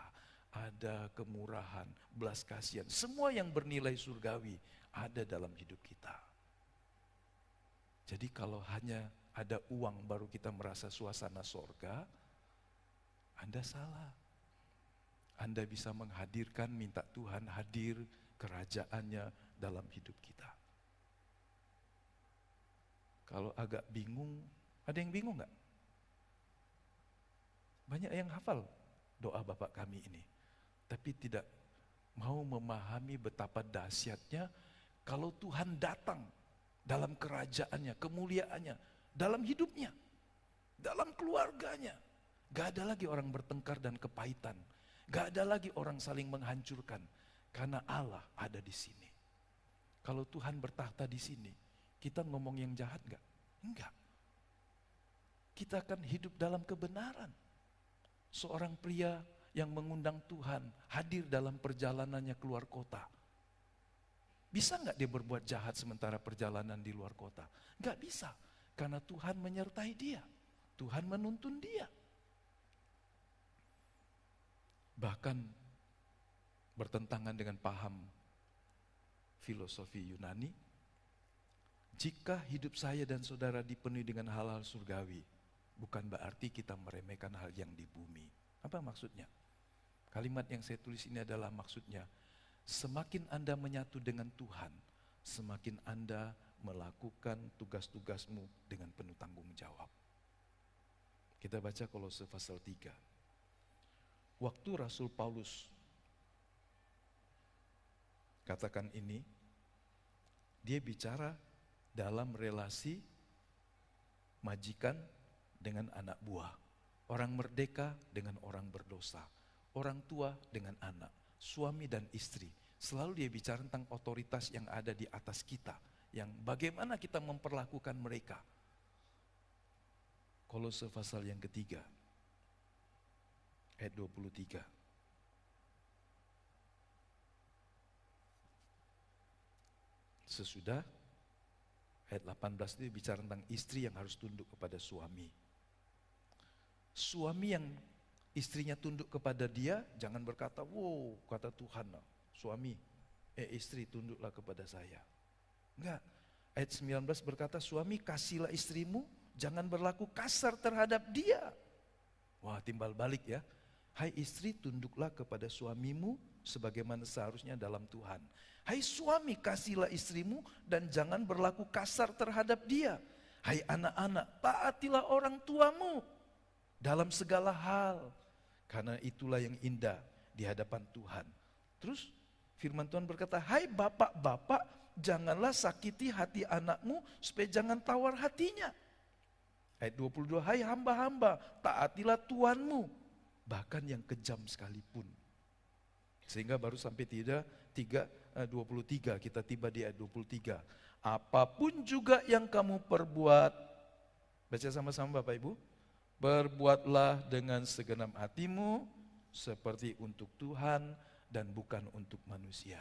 ada kemurahan, belas kasihan. Semua yang bernilai surgawi ada dalam hidup kita. Jadi kalau hanya ada uang baru kita merasa suasana surga, Anda salah. Anda bisa menghadirkan, minta Tuhan hadir kerajaannya dalam hidup kita. Kalau agak bingung, ada yang bingung gak? Banyak yang hafal doa Bapak kami ini, tapi tidak mau memahami betapa dahsyatnya kalau Tuhan datang dalam kerajaannya, kemuliaannya, dalam hidupnya, dalam keluarganya. Gak ada lagi orang bertengkar dan kepahitan. Gak ada lagi orang saling menghancurkan, karena Allah ada di sini. Kalau Tuhan bertahta di sini, kita ngomong yang jahat gak? Enggak. Kita akan hidup dalam kebenaran. Seorang pria yang mengundang Tuhan hadir dalam perjalanannya keluar kota. Bisa gak dia berbuat jahat sementara perjalanan di luar kota? Gak bisa, karena Tuhan menyertai dia. Tuhan menuntun dia. Bahkan bertentangan dengan paham filosofi Yunani. Jika hidup saya dan saudara dipenuhi dengan hal-hal surgawi, bukan berarti kita meremehkan hal yang di bumi. Apa maksudnya? Kalimat yang saya tulis ini adalah maksudnya, semakin Anda menyatu dengan Tuhan, semakin Anda melakukan tugas-tugasmu dengan penuh tanggung jawab. Kita baca Kolose pasal 3. Waktu Rasul Paulus katakan ini, dia bicara dalam relasi majikan dengan anak buah, orang merdeka dengan orang berdosa, orang tua dengan anak, suami dan istri. Selalu dia bicara tentang otoritas yang ada di atas kita, yang bagaimana kita memperlakukan mereka. Kolose pasal yang ketiga, ayat 23. Sesudah ayat 18 itu bicara tentang istri yang harus tunduk kepada suami. Suami yang istrinya tunduk kepada dia, jangan berkata, wow, kata Tuhan, suami, istri tunduklah kepada saya. Enggak, ayat 19 berkata, suami kasihlah istrimu, jangan berlaku kasar terhadap dia. Wah, timbal balik ya. Hai istri, tunduklah kepada suamimu sebagaimana seharusnya dalam Tuhan. Hai suami, kasihlah istrimu dan jangan berlaku kasar terhadap dia. Hai anak-anak, taatilah orang tuamu dalam segala hal, karena itulah yang indah di hadapan Tuhan. Terus firman Tuhan berkata, hai bapak-bapak, janganlah sakiti hati anakmu supaya jangan tawar hatinya. Ayat 22, hai hamba-hamba, taatilah Tuhanmu, bahkan yang kejam sekalipun. Sehingga baru sampai 23 kita tiba di ayat 23. Apapun juga yang kamu perbuat, baca sama-sama Bapak Ibu, berbuatlah dengan segenap hatimu seperti untuk Tuhan dan bukan untuk manusia.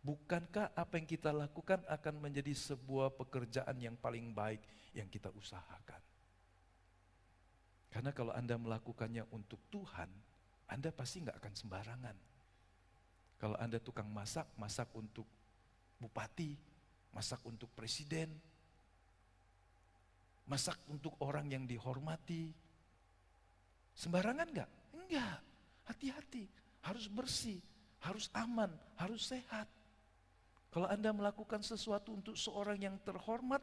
Bukankah apa yang kita lakukan akan menjadi sebuah pekerjaan yang paling baik yang kita usahakan? Karena kalau Anda melakukannya untuk Tuhan, Anda pasti nggak akan sembarangan. Kalau Anda tukang masak, masak untuk bupati, masak untuk presiden, masak untuk orang yang dihormati, sembarangan nggak? Enggak, hati-hati, harus bersih, harus aman, harus sehat. Kalau Anda melakukan sesuatu untuk seorang yang terhormat,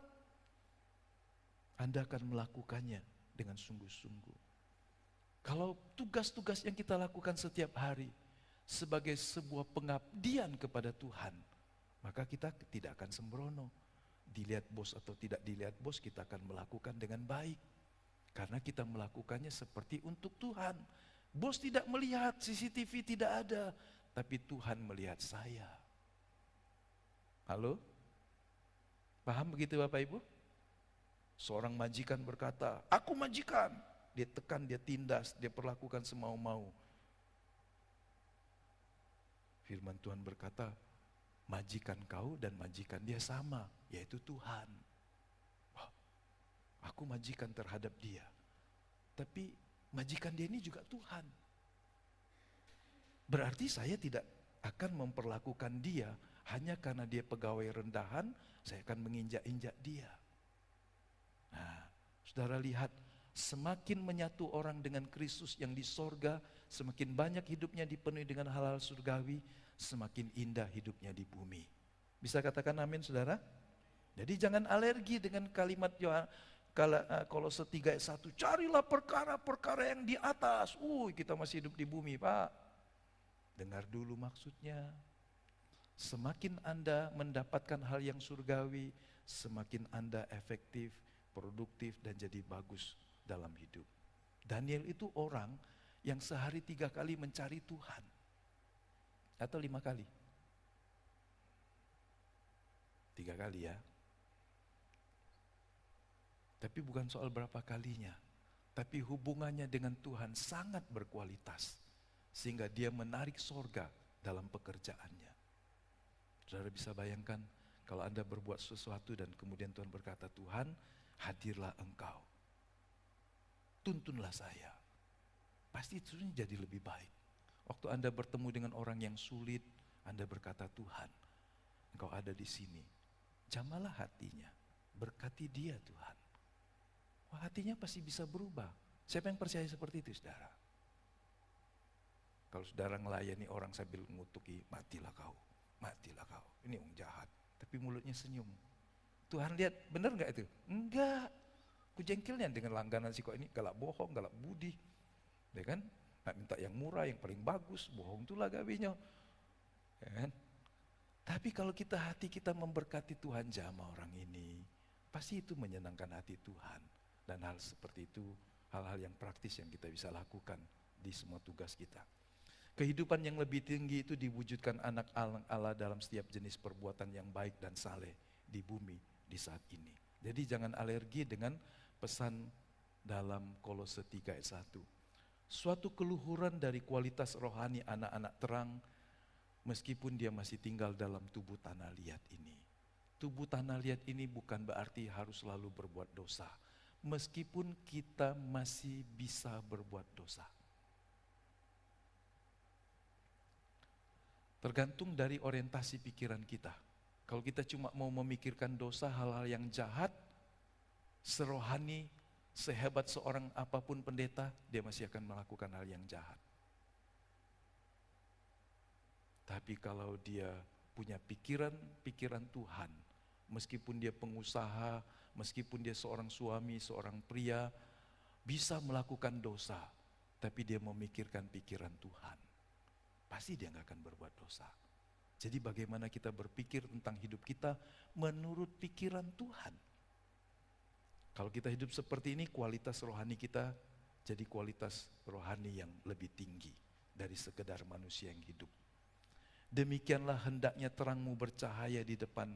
Anda akan melakukannya dengan sungguh-sungguh. Kalau tugas-tugas yang kita lakukan setiap hari sebagai sebuah pengabdian kepada Tuhan, maka kita tidak akan sembrono. Dilihat bos atau tidak dilihat bos, kita akan melakukan dengan baik. Karena kita melakukannya seperti untuk Tuhan. Bos tidak melihat, CCTV tidak ada, tapi Tuhan melihat saya. Halo? Paham begitu Bapak Ibu? Seorang majikan berkata, aku majikan. Dia tekan, dia tindas, dia perlakukan semau-mau. Firman Tuhan berkata, majikan kau dan majikan dia sama, yaitu Tuhan. Wah, aku majikan terhadap dia. Tapi majikan dia ini juga Tuhan. Berarti saya tidak akan memperlakukan dia hanya karena dia pegawai rendahan, saya akan menginjak-injak dia. Nah, saudara lihat, semakin menyatu orang dengan Kristus yang di sorga, semakin banyak hidupnya dipenuhi dengan hal-hal surgawi, semakin indah hidupnya di bumi. Bisa katakan amin saudara? Jadi jangan alergi dengan kalimat Kolose 3 ayat 1, carilah perkara-perkara yang di atas. Kita masih hidup di bumi Pak. Dengar dulu maksudnya. Semakin Anda mendapatkan hal yang surgawi, semakin Anda efektif, produktif dan jadi bagus dalam hidup. Daniel itu orang yang sehari 3 kali mencari Tuhan. Atau 5 kali? 3 kali ya. Tapi bukan soal berapa kalinya, tapi hubungannya dengan Tuhan sangat berkualitas. Sehingga dia menarik sorga dalam pekerjaannya. Saudara bisa bayangkan kalau Anda berbuat sesuatu dan kemudian Tuhan berkata, Tuhan, hadirlah engkau. Tuntunlah saya. Pasti itu jadi lebih baik. Waktu Anda bertemu dengan orang yang sulit, Anda berkata, Tuhan, Engkau ada di sini. Jamalah hatinya. Berkati dia Tuhan. Wah, hatinya pasti bisa berubah. Siapa yang percaya seperti itu, saudara? Kalau saudara melayani orang sambil mengutuki, matilah kau, matilah kau. Ini orang jahat. Tapi mulutnya senyum. Tuhan lihat, benar nggak itu? Enggak. Ku jengkelnya dengan langganan si kok ini galak bohong, galak budi. Ya kan? Nak minta yang murah, yang paling bagus, bohong itulah gawinya. Ya kan? Tapi kalau hati kita memberkati Tuhan jamah orang ini, pasti itu menyenangkan hati Tuhan. Dan hal seperti itu, hal-hal yang praktis yang kita bisa lakukan di semua tugas kita. Kehidupan yang lebih tinggi itu diwujudkan anak Allah dalam setiap jenis perbuatan yang baik dan saleh di bumi di saat ini. Jadi jangan alergi dengan pesan dalam Kolose 3 ayat 1. Suatu keluhuran dari kualitas rohani anak-anak terang meskipun dia masih tinggal dalam tubuh tanah liat ini. Tubuh tanah liat ini bukan berarti harus selalu berbuat dosa. Meskipun kita masih bisa berbuat dosa. Tergantung dari orientasi pikiran kita. Kalau kita cuma mau memikirkan dosa, hal-hal yang jahat, serohani, sehebat seorang apapun pendeta, dia masih akan melakukan hal yang jahat. Tapi kalau dia punya pikiran Tuhan, meskipun dia pengusaha, meskipun dia seorang suami, seorang pria, bisa melakukan dosa, tapi dia memikirkan pikiran Tuhan, pasti dia nggak akan berbuat dosa. Jadi bagaimana kita berpikir tentang hidup kita menurut pikiran Tuhan. Kalau kita hidup seperti ini, kualitas rohani kita jadi kualitas rohani yang lebih tinggi dari sekedar manusia yang hidup. Demikianlah hendaknya terangmu bercahaya di depan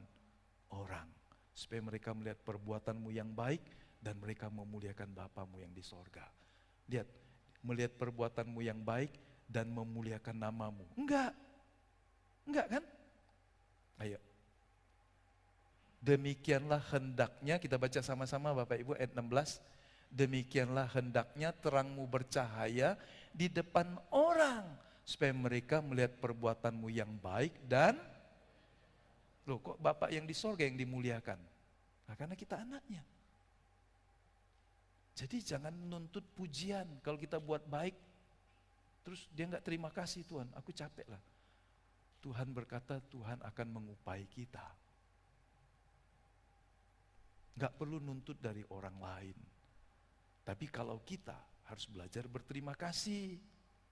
orang, supaya mereka melihat perbuatanmu yang baik dan mereka memuliakan Bapamu yang di sorga. Lihat, melihat perbuatanmu yang baik dan memuliakan namamu. Enggak kan? Ayo. Demikianlah hendaknya, kita baca sama-sama Bapak Ibu ayat 16. Demikianlah hendaknya terangmu bercahaya di depan orang, supaya mereka melihat perbuatanmu yang baik dan, loh kok Bapak yang di sorga yang dimuliakan? Nah, karena kita anaknya. Jadi jangan nuntut pujian. Kalau kita buat baik, terus dia nggak terima kasih, Tuhan, aku capek lah. Tuhan berkata Tuhan akan mengupai kita. Nggak perlu nuntut dari orang lain. Tapi kalau kita harus belajar berterima kasih.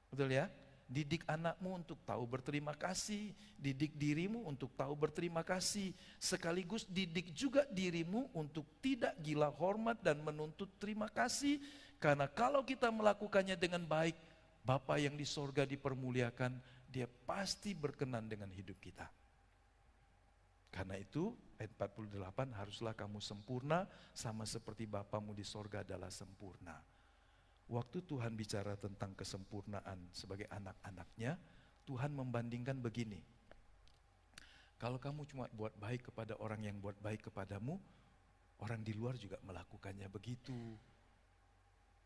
Betul ya? Didik anakmu untuk tahu berterima kasih. Didik dirimu untuk tahu berterima kasih. Sekaligus didik juga dirimu untuk tidak gila hormat dan menuntut terima kasih. Karena kalau kita melakukannya dengan baik, Bapa yang di sorga dipermuliakan, dia pasti berkenan dengan hidup kita. Karena itu ayat 48, haruslah kamu sempurna sama seperti Bapamu di sorga adalah sempurna. Waktu Tuhan bicara tentang kesempurnaan sebagai anak-anaknya, Tuhan membandingkan begini. Kalau kamu cuma buat baik kepada orang yang buat baik kepadamu, orang di luar juga melakukannya begitu.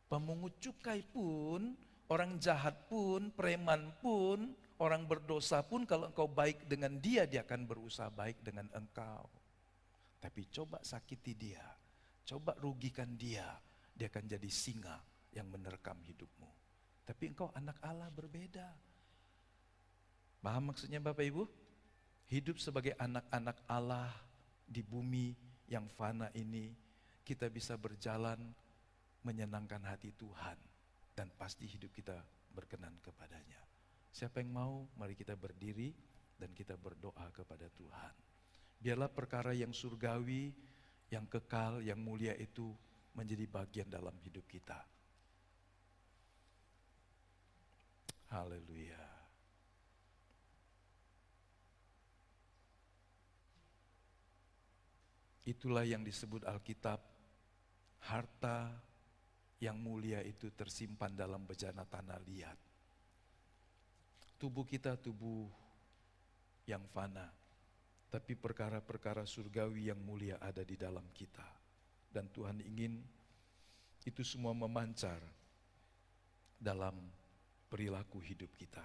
Pemungut cukai pun, orang jahat pun, preman pun, orang berdosa pun, kalau engkau baik dengan dia, dia akan berusaha baik dengan engkau. Tapi coba sakiti dia, coba rugikan dia, dia akan jadi singa yang menerkam hidupmu. Tapi engkau anak Allah berbeda. Paham maksudnya Bapak Ibu? Hidup sebagai anak-anak Allah di bumi yang fana ini, kita bisa berjalan menyenangkan hati Tuhan. Dan pasti hidup kita berkenan kepadanya. Siapa yang mau, mari kita berdiri dan kita berdoa kepada Tuhan. Biarlah perkara yang surgawi, yang kekal, yang mulia itu menjadi bagian dalam hidup kita. Haleluya. Itulah yang disebut Alkitab, harta yang mulia itu tersimpan dalam bejana tanah liat. Tubuh kita tubuh yang fana, tapi perkara-perkara surgawi yang mulia ada di dalam kita. Dan Tuhan ingin itu semua memancar dalam perilaku hidup kita.